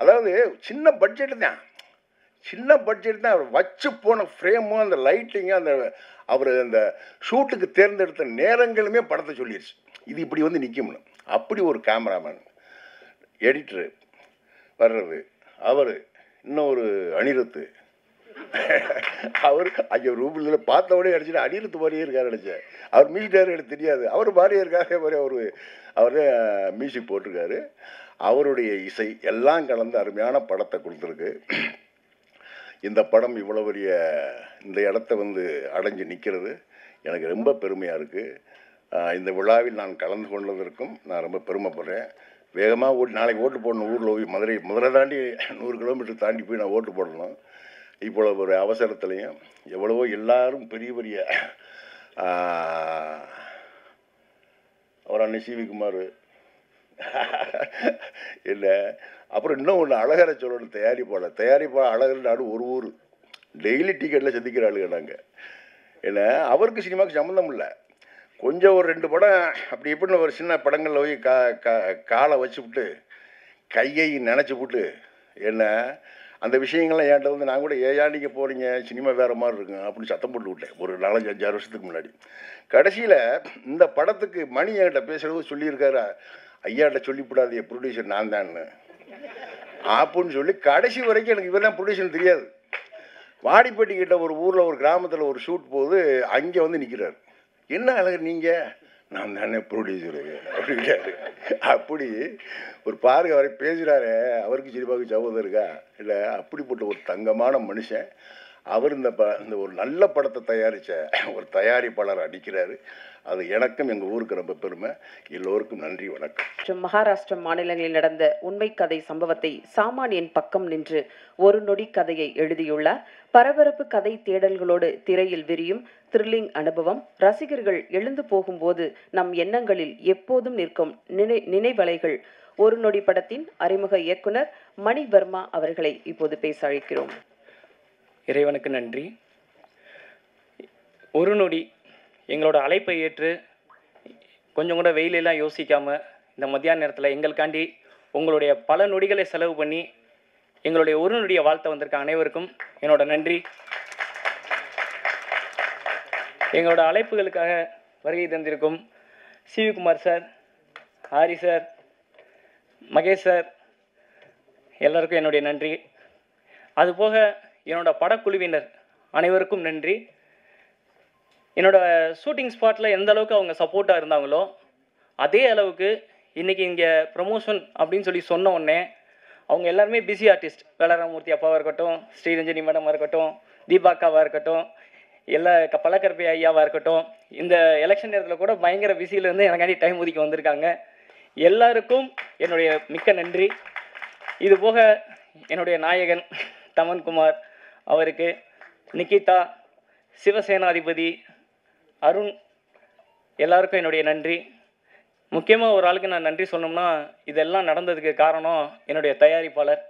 அதாவது சின்ன பட்ஜெட்டு தான், சின்ன பட்ஜெட் தான். அவர் வச்சு போன ஃப்ரேமும் அந்த லைட்டிங்கும் அந்த அவர் அந்த ஷூட்டுக்கு தேர்ந்தெடுத்த நேரங்களுமே படத்தை சொல்லிடுச்சு, இது இப்படி வந்து நிற்கும்னு. அப்படி ஒரு கேமராமேன், எடிட்டரு வர்றது, அவர் இன்னும் ஒரு அனிருத்து, அவர் ஐயோ ரூபில் பார்த்தவொடனே அடிச்சுட்டு அனிருத்து மாதிரியே இருக்காரு நினச்சேன். அவர் மியூசிக் டைரக்டர் எனக்கு தெரியாது, அவர் மாதிரியே இருக்காரு. அவர் மியூசிக் போட்டிருக்காரு. அவருடைய இசை எல்லாம் கலந்து அருமையான படத்தை கொடுத்துருக்கு. இந்த படம் இவ்வளோ பெரிய இந்த இடத்த வந்து அடைஞ்சு நிற்கிறது எனக்கு ரொம்ப பெருமையாக இருக்குது. இந்த விழாவில் நான் கலந்து கொண்டதற்கும் நான் ரொம்ப பெருமைப்படுறேன். வேகமாக நாளைக்கு ஓட்டு போடணும். ஊரில் போய் மதுரை தாண்டி 100 கிலோமீட்டர் தாண்டி போய் நான் ஓட்டு போடணும். இவ்வளோ ஒரு அவசரத்துலேயும் எவ்வளவோ எல்லாரும் பெரிய பெரிய அவர் அண்ணன் சிவி குமார் இல்லை, அப்புறம் இன்னும் ஒன்று அழகரை சொல்லணும், தயாரிப்பாளர் அழகர் நாடு ஒரு ஊர் டெய்லி டிக்கெட்டில் சந்திக்கிற ஆளுங்க நாங்கள். ஏன்னா அவருக்கு சினிமாவுக்கு சம்மந்தம் இல்லை, கொஞ்சம் ஒரு 2 படம் அப்படி இப்படின்னு ஒரு சின்ன படங்களில் போய் காலை வச்சுவிட்டு கையை நினச்சி விட்டு என்ன அந்த விஷயங்கள்லாம் என்கிட்ட வந்து நான் கூட ஏயா நீங்கள் போகிறீங்க சினிமா வேறு மாதிரி இருக்குங்க அப்படின்னு சத்தம் போட்டு விட்டேன் ஒரு 4-5-6 வருஷத்துக்கு முன்னாடி. கடைசியில் இந்த படத்துக்கு மணி என்கிட்ட பேசுகிறது சொல்லியிருக்காரு, ஐயாட்ட சொல்லிவிடாது ப்ரொடியூசர் நான் தான்னு அப்படின்னு சொல்லி கடைசி வரைக்கும் எனக்கு இவர் தான் ப்ரொடியூசர் தெரியாது. வாடிப்பட்டி கிட்ட ஒரு ஊரில் ஒரு கிராமத்தில் ஒரு ஷூட் போது அங்கே வந்து நிற்கிறார், என்ன அழகர் நீங்கள், நான் தானே ப்ரொடியூசரு அப்படிங்கிறாரு. அப்படி ஒரு பாருங்க அவரை பேசுகிறாரு, அவருக்கு சிரிப்பாவுக்கு சகோதரர் இருக்கா இல்லை, அப்படிப்பட்ட ஒரு தங்கமான மனுஷன் அவர். இந்த ஒரு நல்ல படத்தை தயாரித்த ஒரு தயாரிப்பாளர் அடிக்கிறாரு. அது எனக்கும் எங்கள் ஊருக்கு ரொம்ப பெருமை. எல்லோருக்கும் நன்றி, வணக்கம். மகாராஷ்டிர மாநிலங்களில் நடந்த உண்மை கதை சம்பவத்தை சாமானியன் பக்கம் நின்று ஒரு நொடி கதையை எழுதியுள்ளார். பரபரப்பு கதை தேடல்களோடு திரையில் விரியும் த்ரில்லிங் அனுபவம். ரசிகர்கள் எழுந்து போகும்போது நம் எண்ணங்களில் எப்போதும் நிற்கும் நினைவலைகள். ஒரு நொடி படத்தின் அறிமுக இயக்குனர் மணி வர்மா அவர்களை இப்போது பேச அழைக்கிறோம். இறைவனுக்கு நன்றி. ஒரு நொடி எங்களோட அழைப்பை ஏற்று கொஞ்சம் கூட வெயிலெல்லாம் யோசிக்காமல் இந்த மத்தியான நேரத்தில் எங்களுக்காண்டி உங்களுடைய பல நொடிகளை செலவு பண்ணி எங்களுடைய ஒரு நொடியை வாழ்த்த வந்திருக்க அனைவருக்கும் என்னோட நன்றி. எங்களோட அழைப்புகளுக்காக வருகை தந்திருக்கும் Sivakumar sir, Harry sir, Mahesh sir, எல்லாருக்கும் என்னுடைய நன்றி. அதுபோக என்னோட படக்குழுவினர் அனைவருக்கும் நன்றி. என்னோட ஷூட்டிங் ஸ்பாட்டில் எந்த அளவுக்கு அவங்க சப்போர்ட்டாக இருந்தாங்களோ அதே அளவுக்கு இன்றைக்கி இங்கே ப்ரமோஷன் அப்படின்னு சொல்லி சொன்ன உடனே அவங்க எல்லாருமே பிஸி ஆர்டிஸ்ட், வேலராமூர்த்தி அப்பாவாக இருக்கட்டும், ஸ்ரீரஞ்சனி மேடமாக இருக்கட்டும், தீபாக்காவாக இருக்கட்டும், எல்லா பழக்கற்பை ஐயாவாக இருக்கட்டும், இந்த எலெக்ஷன் நேரத்தில் கூட பயங்கர பிஸியிலேருந்து எனக்காண்டி டைம் ஒதுக்கி வந்திருக்காங்க. எல்லாருக்கும் என்னுடைய மிக்க நன்றி. இது போக என்னுடைய நாயகன் தமன்குமார் அவருக்கு, நிக்கிதா, சிவசேனாதிபதி, அருண், எல்லாருக்கும் என்னுடைய நன்றி. முக்கியமாக ஒரு ஆளுக்கு நான் நன்றி சொல்லணும்னா இதெல்லாம் நடந்ததுக்கு காரணம் என்னுடைய தயாரிப்பாளர்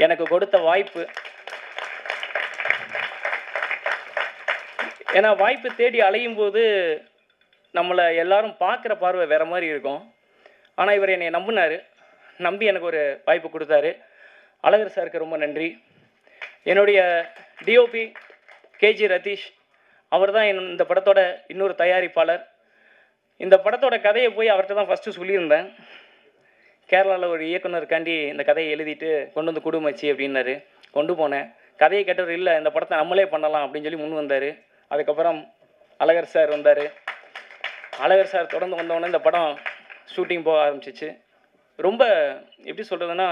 எனக்கு கொடுத்த வாய்ப்பு. ஏன்னா வாய்ப்பு தேடி அலையும் போது நம்மளை எல்லாரும் பார்க்குற பார்வை வேறு மாதிரி இருக்கும். ஆனால் இவர் என்னை நம்பினார், நம்பி எனக்கு ஒரு வாய்ப்பு கொடுத்தாரு. அழகர் சாருக்கு ரொம்ப நன்றி. என்னுடைய டிஓபி கேஜி ரதீஷ், அவர் தான் இந்த படத்தோட இன்னொரு தயாரிப்பாளர். இந்த படத்தோட கதையை போய் அவர்கிட்ட தான் ஃபஸ்ட்டு சொல்லியிருந்தேன். கேரளாவில் ஒரு இயக்குனருக்காண்டி இந்த கதையை எழுதிட்டு கொண்டு வந்து குடுமச்சி அப்படின்னாரு. கொண்டு போனேன். கதையை கேட்டவர் இல்லை இந்த படத்தை நம்மளே பண்ணலாம் அப்படின்னு சொல்லி முன் வந்தார். அதுக்கப்புறம் அழகர் சார் வந்தார். அழகர் சார் தொடர்ந்து வந்தோடனே இந்த படம் ஷூட்டிங் போக ஆரம்பிச்சிச்சு. ரொம்ப எப்படி சொல்கிறதுன்னா,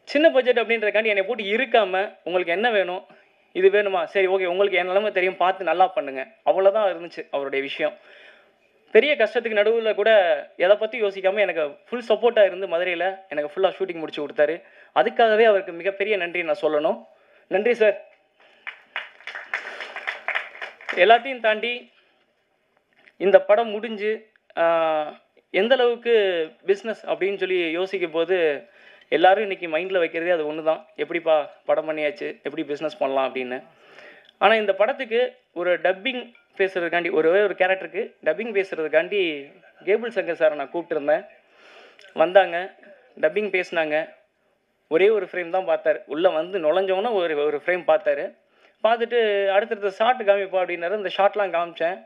சின்ன பட்ஜெட் அப்படின்றக்காண்டி என்னை போட்டு இருக்காமல் உங்களுக்கு என்ன வேணும், இது வேணுமா, சரி ஓகே உங்களுக்கு என் நிலைமை தெரியும், பார்த்து நல்லா பண்ணுங்கள், அவ்வளோதான் இருந்துச்சு அவருடைய விஷயம். பெரிய கஷ்டத்துக்கு நடுவில் கூட எதை பற்றி யோசிக்காமல் எனக்கு ஃபுல் சப்போர்ட்டாக இருந்து மதுரையில் எனக்கு ஃபுல்லாக ஷூட்டிங் முடிச்சு கொடுத்தாரு. அதுக்காகவே அவருக்கு மிகப்பெரிய நன்றி நான் சொல்லணும். நன்றி சார். எல்லாத்தையும் தாண்டி இந்த படம் முடிஞ்சு எந்த அளவுக்கு பிஸ்னஸ் அப்படின்னு சொல்லி யோசிக்கும் போது எல்லோரும் இன்றைக்கி மைண்டில் வைக்கிறதே அது ஒன்று தான், எப்படிப்பா படம் பண்ணியாச்சு, எப்படி பிஸ்னஸ் பண்ணலாம் அப்படின்னு. ஆனால் இந்த படத்துக்கு ஒரு டப்பிங் பேசுகிறதுக்காண்டி ஒரு கேரக்டருக்கு டப்பிங் பேசுகிறதுக்காண்டி கேபிள் சங்கர் சாரை நான் கூப்பிட்டுருந்தேன். வந்தாங்க, டப்பிங் பேசினாங்க. ஒரே ஒரு ஃப்ரேம் தான் பார்த்தாரு. உள்ளே வந்து நுழைஞ்சவொன்னே ஒரு ஃப்ரேம் பார்த்தாரு. பார்த்துட்டு அடுத்தடுத்த ஷாட் காமிப்பா அப்படின்னாரு. அந்த ஷாட்லாம் காமிச்சேன்.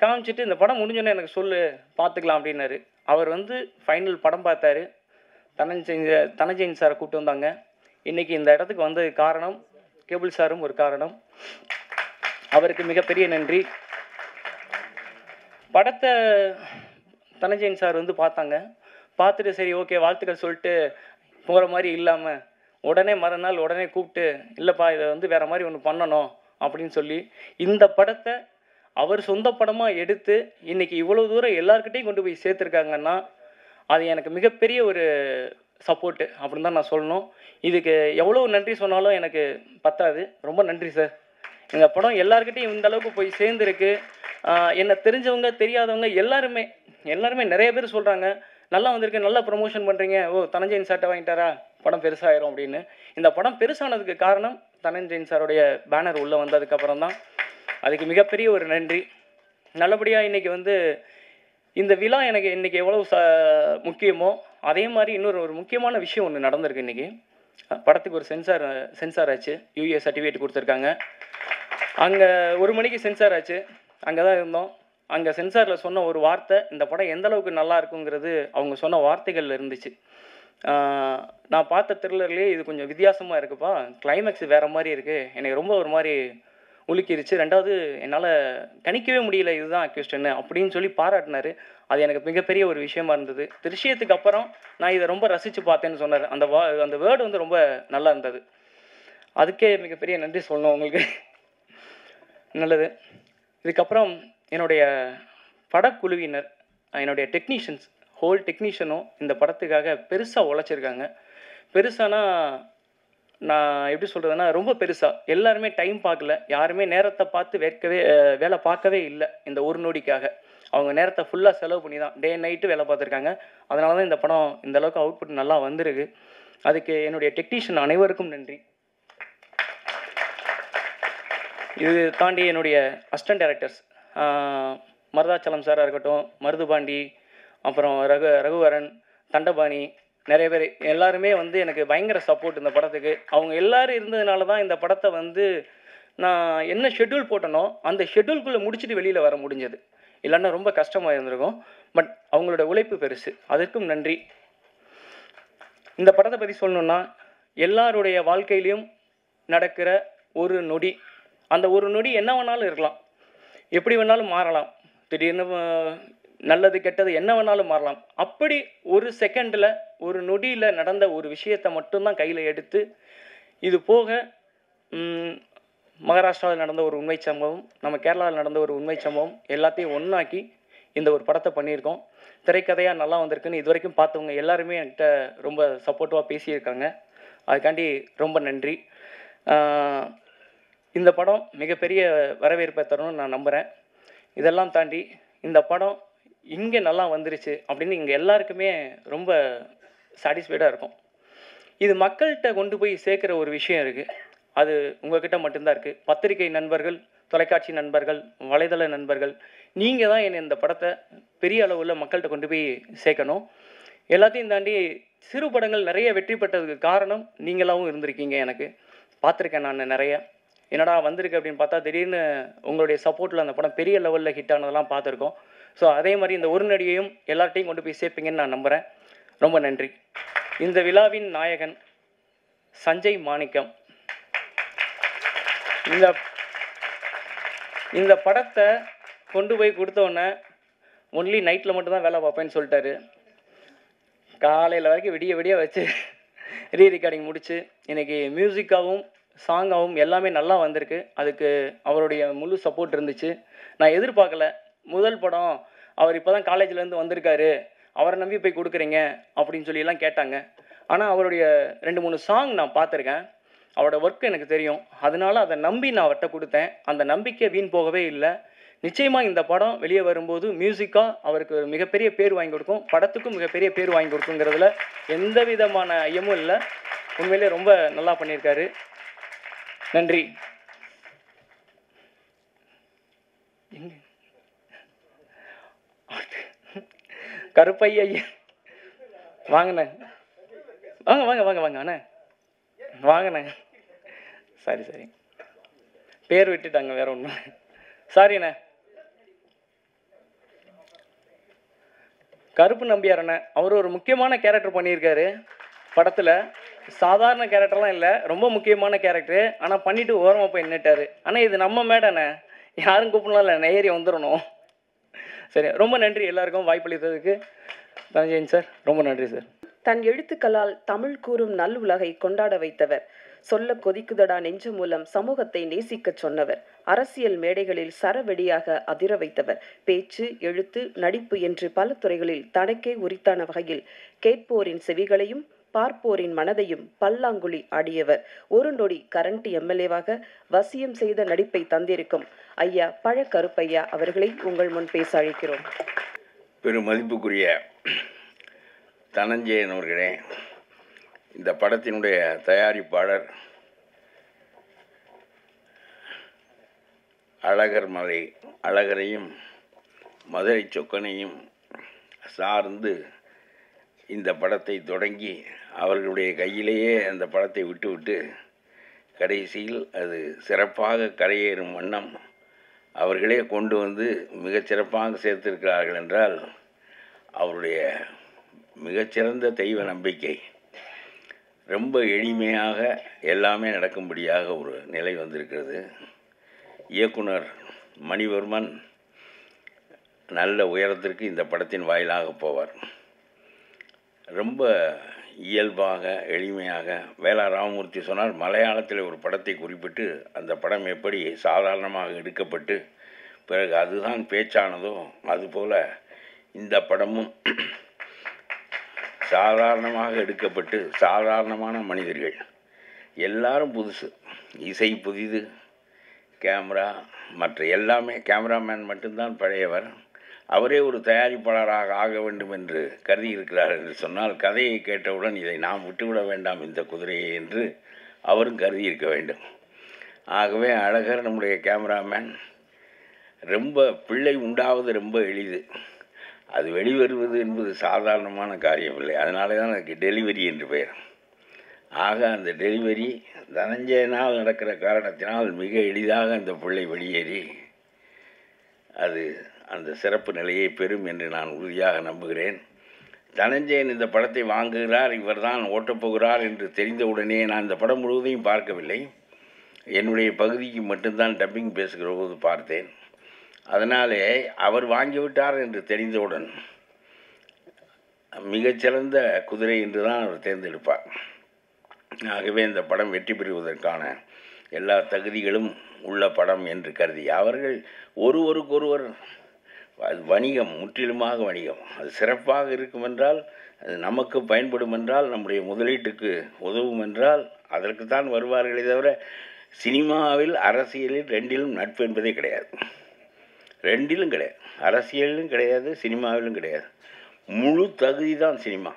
காமிச்சிட்டு இந்த படம் முடிஞ்சோன்னே எனக்கு சொல்லு பார்த்துக்கலாம் அப்படின்னாரு. அவர் வந்து ஃபைனல் படம் பார்த்தாரு. தனஞ்செயின் சாரை கூப்பிட்டு வந்தாங்க. இன்றைக்கி இந்த இடத்துக்கு வந்தது காரணம் கேபிள் சாரும் ஒரு காரணம். அவருக்கு மிகப்பெரிய நன்றி. படத்தை தனஞ்செயின் சார் வந்து பார்த்தாங்க. பார்த்துட்டு சரி ஓகே வாழ்த்துக்கள் சொல்லிட்டு போகிற மாதிரி இல்லாமல் உடனே மறுநாள் உடனே கூப்பிட்டு இல்லைப்பா இதை வந்து வேறு மாதிரி ஒன்று பண்ணணும் அப்படின்னு சொல்லி இந்த படத்தை அவர் சொந்த படமாக எடுத்து இன்றைக்கி இவ்வளோ தூரம் எல்லாருக்கிட்டையும் கொண்டு போய் சேர்த்துருக்காங்கன்னா அது எனக்கு மிகப்பெரிய ஒரு சப்போர்ட்டு அப்படின்னு தான் நான் சொல்லணும். இதுக்கு எவ்வளோ நன்றி சொன்னாலும் எனக்கு பத்தாது. ரொம்ப நன்றி சார். இந்த படம் எல்லாருக்கிட்டையும் இந்த அளவுக்கு போய் சேர்ந்துருக்கு. என்னை தெரிஞ்சவங்க தெரியாதவங்க எல்லாருமே நிறைய பேர் சொல்கிறாங்க நல்லா வந்திருக்கு, நல்லா ப்ரொமோஷன் பண்ணுறீங்க, ஓ தனஞ்செயின் சார்ட்டை வாங்கிட்டாரா படம் பெருசாகிடும் அப்படின்னு. இந்த படம் பெருசானதுக்கு காரணம் தனஞ்செயின் சாருடைய பேனர் உள்ளே வந்ததுக்கப்புறம் தான். அதுக்கு மிகப்பெரிய ஒரு நன்றி. நல்லபடியாக இன்றைக்கி வந்து இந்த விழா எனக்கு இன்றைக்கி எவ்வளோ முக்கியமோ அதே மாதிரி ஒரு முக்கியமான விஷயம் ஒன்று நடந்திருக்கு. இன்றைக்கி படத்துக்கு ஒரு சென்சார் ஆச்சு. யூஏ சர்டிஃபிகேட் கொடுத்துருக்காங்க. அங்கே 1 மணிக்கு சென்சார் ஆச்சு. அங்கே தான் இருந்தோம். அங்கே சென்சாரில் சொன்ன ஒரு வார்த்தை இந்த படம் எந்த அளவுக்கு நல்லா இருக்குங்கிறது அவங்க சொன்ன வார்த்தைகளில் இருந்துச்சு. நான் பார்த்த த்ரில்லர்லேயே இது கொஞ்சம் வித்தியாசமாக இருக்குப்பா, கிளைமேக்ஸ் வேறு மாதிரி இருக்குது, எனக்கு ரொம்ப ஒரு மாதிரி உலுக்கிருச்சு, 2வது என்னால் கணிக்கவே முடியல இதுதான் அக்யூஸ்டன்னு அப்படின்னு சொல்லி பாராட்டினார். அது எனக்கு மிகப்பெரிய ஒரு விஷயமா இருந்தது. திருஷ்யத்துக்கு அப்புறம் நான் இதை ரொம்ப ரசித்து பார்த்தேன்னு சொன்னார். அந்த வேர்டு வந்து ரொம்ப நல்லா இருந்தது. அதுக்கே மிகப்பெரிய நன்றி சொல்லணும் உங்களுக்கு. நல்லது. இதுக்கப்புறம் என்னுடைய படக்குழுவினர், என்னுடைய டெக்னீஷியன்ஸ், ஹோல் டெக்னீஷியனும் இந்த படத்துக்காக பெருசாக உழைச்சிருக்காங்க. பெருசானா நான் எப்படி சொல்கிறதுனா ரொம்ப பெருசாக எல்லாருமே டைம் பார்க்கல, யாருமே நேரத்தை பார்த்து வேலை பார்க்கவே இல்லை. இந்த ஒரு நொடிக்காக அவங்க நேரத்தை ஃபுல்லாக செலவு பண்ணி தான் டே நைட்டு வேலை பார்த்துருக்காங்க. அதனால தான் இந்த படம் இந்த அளவுக்கு அவுட்புட் நல்லா வந்திருக்கு. அதுக்கு என்னுடைய டெக்னீஷியன் அனைவருக்கும் நன்றி. இது தாண்டி என்னுடைய அசிஸ்டன்ட் டைரக்டர்ஸ் மருதாச்சலம் சாராக இருக்கட்டும், மருதுபாண்டி, அப்புறம் ரகுவரன், தண்டபாணி, நிறைய பேர் எல்லாருமே வந்து எனக்கு பயங்கர சப்போர்ட் இந்த படத்துக்கு. அவங்க எல்லோரும் இருந்ததுனால தான் இந்த படத்தை வந்து நான் என்ன ஷெட்யூல் போட்டனோ அந்த ஷெட்யூல்குள்ளே முடிச்சுட்டு வெளியில் வர முடிஞ்சது. இல்லைன்னா ரொம்ப கஷ்டமாக இருந்திருக்கும். பட் அவங்களோட உழைப்பு பெருசு, அதற்கும் நன்றி. இந்த படத்தை பற்றி சொல்லணுன்னா எல்லாருடைய வாழ்க்கையிலையும் நடக்கிற ஒரு நொடி, அந்த ஒரு நொடி என்ன வேணாலும் இருக்கலாம், எப்படி வேணாலும் மாறலாம், திடீர்னு நல்லது கெட்டது என்ன வேணாலும் மாறலாம். அப்படி ஒரு செகண்டில் ஒரு நொடியில் நடந்த ஒரு விஷயத்தை மட்டும்தான் கையில் எடுத்து, இது போக மகாராஷ்டிராவில் நடந்த ஒரு உண்மை சம்பவம், நம்ம கேரளாவில் நடந்த ஒரு உண்மை சம்பவம் எல்லாத்தையும் ஒன்றாக்கி இந்த ஒரு படத்தை பண்ணியிருக்கோம். திரைக்கதையாக நல்லா வந்திருக்குன்னு இது வரைக்கும் பார்த்தவங்க எல்லாருமே என்கிட்ட ரொம்ப சப்போர்ட்டிவாக பேசியிருக்காங்க. அதுக்காண்டி ரொம்ப நன்றி. இந்த படம் மிகப்பெரிய வரவேற்பை தரணும்னு நான் நம்புகிறேன். இதெல்லாம் தாண்டி இந்த படம் இங்கே நல்லா வந்துருச்சு அப்படின்னு இங்கே எல்லாருக்குமே ரொம்ப சாட்டிஸ்ஃபைடாக இருக்கும். இது மக்கள்கிட்ட கொண்டு போய் சேர்க்குற ஒரு விஷயம் இருக்குது, அது உங்கள்கிட்ட மட்டும்தான் இருக்குது. பத்திரிகை நண்பர்கள், தொலைக்காட்சி நண்பர்கள், வலைதள நண்பர்கள், நீங்கள் தான் என்னை இந்த படத்தை பெரிய அளவில் மக்கள்கிட்ட கொண்டு போய் சேர்க்கணும். எல்லாத்தையும் தாண்டி சிறு படங்கள் நிறைய வெற்றி பெற்றதுக்கு காரணம் நீங்களாகவும் இருந்திருக்கீங்க. எனக்கு பார்த்துருக்கேன் நான் நிறைய, என்னடா வந்திருக்கு அப்படின்னு பார்த்தா திடீர்னு உங்களுடைய சப்போர்ட்டில் அந்த படம் பெரிய லெவலில் ஹிட் ஆனதெல்லாம் பார்த்துருக்கோம். ஸோ அதே மாதிரி இந்த ஒரு நடிகையும் எல்லார்ட்டையும் கொண்டு போய் சேர்ப்பீங்கன்னு நான் நம்புகிறேன். ரொம்ப நன்றி. இந்த விழாவின் நாயகன் சஞ்சய் மாணிக்கம். இந்த படத்தை கொண்டு போய் கொடுத்தோன்னே ஒன்லி நைட்டில் மட்டும்தான் வேலை பார்ப்பேன்னு சொல்லிட்டாரு. காலையில் வரைக்கும் விடிய வச்சு ரீரெக்கார்டிங் முடித்து இன்றைக்கி மியூசிக்காகவும் சாங்காகவும் எல்லாமே நல்லா வந்திருக்கு. அதுக்கு அவருடைய முழு சப்போர்ட் இருந்துச்சு. நான் எதிர்பார்க்கல, முதல் படம் அவர் இப்போ தான் காலேஜ்லேருந்து வந்திருக்காரு, அவரை நம்பி போய் கொடுக்குறீங்க அப்படின்னு சொல்லிலாம் கேட்டாங்க. ஆனால் அவருடைய 2-3 சாங் நான் பார்த்துருக்கேன், அவரோட ஒர்க் எனக்கு தெரியும். அதனால அதை நம்பி நான் அவர்கிட்ட கொடுத்தேன். அந்த நம்பிக்கை வீண் போகவே இல்லை. நிச்சயமாக இந்த படம் வெளியே வரும்போது மியூசிக்காக அவருக்கு மிகப்பெரிய பேர் வாங்கி கொடுக்கும், படத்துக்கும் மிகப்பெரிய பேர் வாங்கி கொடுக்குங்கிறதுல எந்த விதமான ஐயமும் இல்லை. உண்மையிலே ரொம்ப நல்லா பண்ணியிருக்காரு. நன்றி. கருப்பையா வாங்கண்ணே, வாங்க வாங்க வாங்க வாங்க அண்ணே. வாங்கண்ணே. சரி சரி, பேர் விட்டுட்டாங்க, வேற ஒன்றும். சாரிண்ணே. கருப்பு நம்பியார் அண்ணன், அவர் ஒரு முக்கியமான கேரக்டர் பண்ணியிருக்காரு படத்தில். சாதாரண கேரக்டர்லாம் இல்லை, ரொம்ப முக்கியமான கேரக்டரு. ஆனால் பண்ணிவிட்டு ஓரமாக போய் நின்றுட்டார். ஆனால் இது நம்ம மேடண்ணே, யாரும் கூப்பிடலாம் இல்லை, நேரி வந்துடணும். சரி, ரொம்ப நன்றி எல்லாருக்கும் வாய்ப்பளித்ததுக்கு. தனஞ்சயன் சார் ரொம்ப நன்றி சார். தன் எழுத்துக்களால் தமிழ் கூறும் நல் உலகை கொண்டாட வைத்தவர். சொல்ல கொதிக்குதடா நெஞ்சு மூலம் சமூகத்தை நேசிக்கச் சொன்னவர். அரசியல் மேடைகளில் சரவெடியாக அதிர வைத்தவர். பேச்சு, எழுத்து, நடிப்பு என்று பல துறைகளில் தனக்கே உரித்தான வகையில் கேட்போரின் செவிகளையும் பார்ப்போரின் மனதையும் பல்லாங்குழி ஆடியவர். ஒரு நொடி கரண்ட் எம்எல்ஏவாக வசியம் செய்த நடிப்பை தந்திருக்கும் ஐயா பழ கருப்பையா அவர்களை உங்கள் முன் பேச அழைக்கிறோம். பெரும் மதிப்புக்குரிய தனஞ்சயன் அவர்களே, இந்த படத்தினுடைய தயாரிப்பாளர் அழகர் மலை அழகரையும் மதுரை சொக்கனையும் சார்ந்து இந்த படத்தை தொடங்கி அவர்களுடைய கையிலேயே அந்த படத்தை விட்டுவிட்டு கடைசியில் அது சிறப்பாக கரையேறும் வண்ணம் அவர்களே கொண்டு வந்து மிகச்சிறப்பாக சேர்த்திருக்கிறார்கள் என்றால் அவருடைய மிகச்சிறந்த தெய்வ நம்பிக்கை. ரொம்ப எளிமையாக எல்லாமே நடக்கும்படியாக ஒரு நிலை வந்திருக்கிறது. இயக்குனர் மணிவர்மன் நல்ல உயரத்திற்கு இந்த படத்தின் வாயிலாக போவார். ரொம்ப இயல்பாக எளிமையாக வேலா ராமமூர்த்தி சொன்னார், மலையாளத்தில் ஒரு படத்தை குறிப்பிட்டு அந்த படம் எப்படி சாதாரணமாக எடுக்கப்பட்டு பிறகு அதுதான் பேச்சானதோ அதுபோல் இந்த படமும் சாதாரணமாக எடுக்கப்பட்டு சாதாரணமான மனிதர்கள் எல்லாரும் புதுசு, இசை புதிது, கேமரா மற்ற எல்லாமே, கேமராமேன் மட்டும்தான் பழையவர். அவரே ஒரு தயாரிப்பாளராக ஆக வேண்டும் என்று கருதி இருக்கிறார் என்று சொன்னால் கதையை கேட்டவுடன் இதை நாம் விட்டுவிட வேண்டாம் இந்த குதிரையை என்று அவரும் கருதி இருக்க வேண்டும். ஆகவே அழகர் நம்முடைய கேமராமேன். ரொம்ப பிள்ளை உண்டாவது ரொம்ப எளிது, அது வெளிவருவது என்பது சாதாரணமான காரியம் இல்லை. அதனால தான் அதுக்கு டெலிவரி என்று பெயர். ஆக அந்த டெலிவரி தனஞ்சயனால் நடக்கிற காரணத்தினால் மிக எளிதாக அந்த பிள்ளை வெளியேறி அது அந்த சிறப்பு நிலையை பெறும் என்று நான் உறுதியாக நம்புகிறேன். தனஞ்சயன் இந்த படத்தை வாங்குகிறார், இவர்தான் ஓட்டப்போகிறார் என்று தெரிந்தவுடனே நான் இந்த படம் முழுவதையும் பார்க்கவில்லை, என்னுடைய பகுதிக்கு மட்டும்தான் டப்பிங் பேசுகிற போது பார்த்தேன். அதனாலே அவர் வாங்கிவிட்டார் என்று தெரிந்தவுடன் மிகச்சிறந்த குதிரை என்று தான் அவர் தேர்ந்தெடுப்பார். ஆகவே இந்த படம் வெற்றி பெறுவதற்கான எல்லா தகுதிகளும் உள்ள படம் என்று கருதி அவர்கள் ஒருவருக்கொருவர், அது வணிகம், முற்றிலுமாக வணிகம். அது சிறப்பாக இருக்கும் என்றால், அது நமக்கு பயன்படும் என்றால், நம்முடைய முதலீட்டுக்கு உதவும் என்றால் அதற்குத்தான் வருவார்களே தவிர சினிமாவில் அரசியலில் ரெண்டிலும் நட்பு என்பதே கிடையாது. ரெண்டிலும் கிடையாது, அரசியலிலும் கிடையாது, சினிமாவிலும் கிடையாது. முழு தகுதி தான் சினிமா.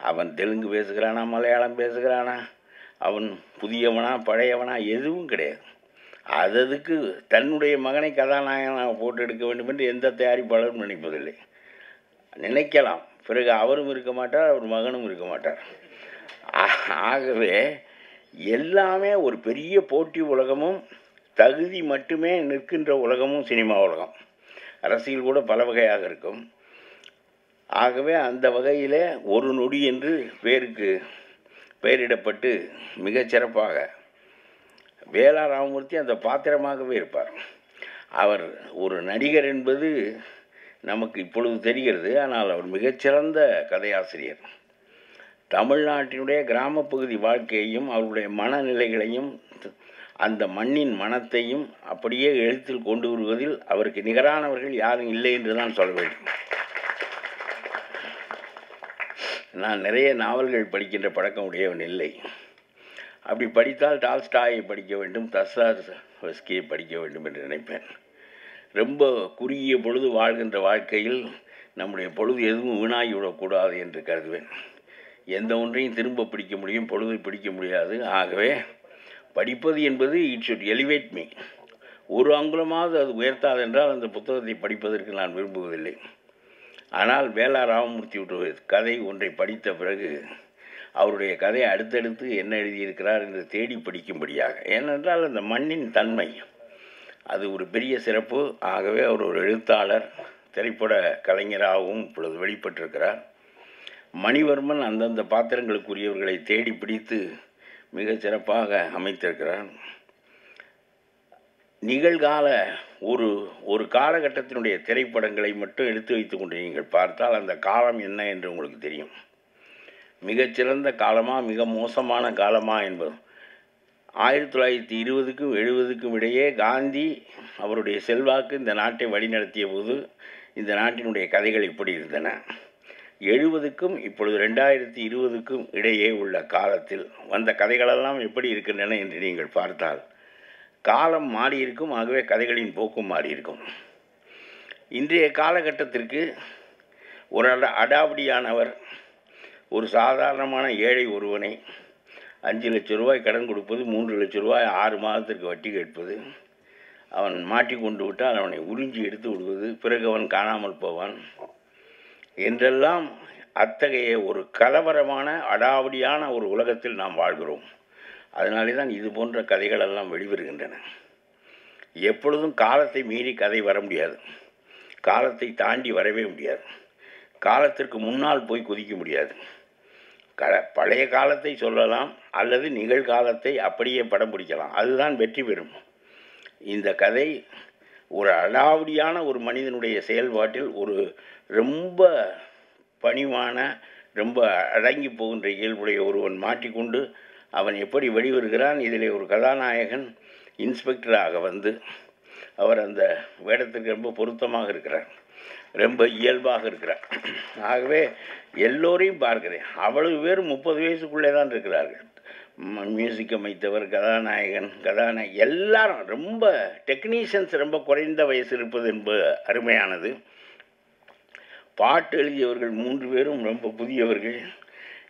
அவன் தெலுங்கு பேசுகிறானா, மலையாளம் பேசுகிறானா, அவன் புதியவனா பழையவனா எதுவும் கிடையாது. அதுக்கு தன்னுடைய மகனை கதாநாயகனாக போட்டு எடுக்க வேண்டும் என்று எந்த தயாரிப்பாளரும் நினைப்பதில்லை. நினைக்கலாம், பிறகு அவரும் இருக்க மாட்டார், அவர் மகனும் இருக்க மாட்டார். ஆகவே எல்லாமே ஒரு பெரிய போட்டி உலகமும் தகுதி மட்டுமே நிற்கின்ற உலகமும் சினிமா உலகம். அரசியல் கூட பல வகையாக இருக்கும். ஆகவே அந்த வகையில் ஒரு நொடி என்று பேருக்கு பெயரிடப்பட்டு மிகச்சிறப்பாக வேலா ராமமூர்த்தி அந்த பாத்திரமாகவே இருப்பார். அவர் ஒரு நடிகர் என்பது நமக்கு இப்பொழுது தெரிகிறது. ஆனால் அவர் மிகச்சிறந்த கதையாசிரியர். தமிழ்நாட்டினுடைய கிராமப்பகுதி வாழ்க்கையையும் அவருடைய மனநிலைகளையும் அந்த மண்ணின் மனத்தையும் அப்படியே எழுத்தில் கொண்டு வருவதில் அவருக்கு நிகரானவர்கள் யாரும் இல்லை என்று தான் சொல்ல வேண்டும். நான் நிறைய நாவல்கள் படிக்கின்ற பழக்கம் உடையவன் இல்லை. அப்படி படித்தால் டால்ஸ்டாயை படிக்க வேண்டும், தஸ்தாவெஸ்கியை படிக்க வேண்டும் என்று நினைப்பேன். ரொம்ப குறுகிய பொழுது வாழ்கின்ற வாழ்க்கையில் நம்முடைய பொழுது எதுவும் வீணாகிவிடக்கூடாது என்று கருதுவேன். எந்த ஒன்றையும் திரும்ப பிடிக்க முடியும், பொழுதை பிடிக்க முடியாது. ஆகவே படிப்பது என்பது இட் ஷுட் எலிவேட் மீ. ஒரு அங்குலமாவது அது உயர்த்தாது என்றால் அந்த புத்தகத்தை படிப்பதற்கு நான் விரும்புவதில்லை. ஆனால் வேலா ராமமூர்த்தி கதை ஒன்றை படித்த பிறகு அவருடைய கதையை அடுத்தடுத்து என்ன எழுதியிருக்கிறார் என்று தேடி படிக்கும்படியாக. ஏனென்றால் அந்த மண்ணின் தன்மை அது ஒரு பெரிய சிறப்பு. ஆகவே அவர் ஒரு எழுத்தாளர், திரைப்பட கலைஞராகவும் இப்பொழுது வெளிப்பட்டிருக்கிறார். மணிவர்மன் அந்தந்த பாத்திரங்களுக்குரியவர்களை தேடி பிடித்து மிக சிறப்பாக அமைத்திருக்கிறார். நிகழ்கால ஒரு காலகட்டத்தினுடைய திரைப்படங்களை மட்டும் எடுத்து வைத்து கொண்டு நீங்கள் பார்த்தால் அந்த காலம் என்ன என்று உங்களுக்கு தெரியும். மிகச்சிறந்த காலமா மிக மோசமான காலமா என்பது 1920க்கும் 70க்கும் இடையே காந்தி அவருடைய செல்வாக்கு இந்த நாட்டை வழிநடத்திய போது இந்த நாட்டினுடைய கதைகள் இப்படி இருந்தன. 70க்கும் இப்பொழுது 2020க்கும் இடையே உள்ள காலத்தில் வந்த கதைகளெல்லாம் எப்படி இருக்கின்றன என்று நீங்கள் பார்த்தால் காலம் மாறியிருக்கும். ஆகவே கதைகளின் போக்கும் மாறியிருக்கும். இன்றைய காலகட்டத்திற்கு ஒரு அடாவடியானவர் ஒரு சாதாரணமான ஏழை ஒருவனை 5 லட்சம் ரூபாய் கடன் கொடுப்பது, 3 லட்சம் ரூபாய் 6 மாதத்திற்கு வட்டி கேட்பது, அவன் மாட்டிக்கொண்டு விட்டால் அவனை உறிஞ்சி எடுத்து விடுவது, பிறகு அவன் காணாமல் போவான் என்றெல்லாம் அத்தகைய ஒரு கலவரமான அடாவடியான ஒரு உலகத்தில் நாம் வாழ்கிறோம். அதனாலே தான் இது போன்ற கதைகளெல்லாம் வெளிவருகின்றன. எப்பொழுதும் காலத்தை மீறி கதை வர முடியாது, காலத்தை தாண்டி வரவே முடியாது, காலத்திற்கு முன்னால் போய் குதிக்க முடியாது. பழைய காலத்தை சொல்லலாம் அல்லது நிகழ்காலத்தை அப்படியே படம் பிடிக்கலாம், அதுதான் வெற்றி பெறும். இந்த கதை ஒரு அடாவடியான ஒரு மனிதனுடைய செயல்பாட்டில் ஒரு ரொம்ப பணிவான ரொம்ப அடங்கி போகின்ற இயல்புடைய ஒருவன் மாட்டிக்கொண்டு அவன் எப்படி வெளிவருகிறான். இதில் ஒரு கதாநாயகன் இன்ஸ்பெக்டராக வந்து அவர் அந்த வேடத்திற்கு ரொம்ப பொருத்தமாக இருக்கிறார், ரொம்ப இயல்பாக இருக்கிறார். ஆகவே எல்லோரையும் பார்க்கிறேன். அவ்வளவு பேர் 30 வயசுக்குள்ளே தான் இருக்கிறார்கள். மியூசிக் அமைத்தவர், கதாநாயகன், எல்லாரும் ரொம்ப டெக்னீஷியன்ஸ் ரொம்ப குறைந்த வயசு இருப்பது என்பது அருமையானது. பாட்டு எழுதியவர்கள் 3 பேரும் ரொம்ப புதியவர்கள்.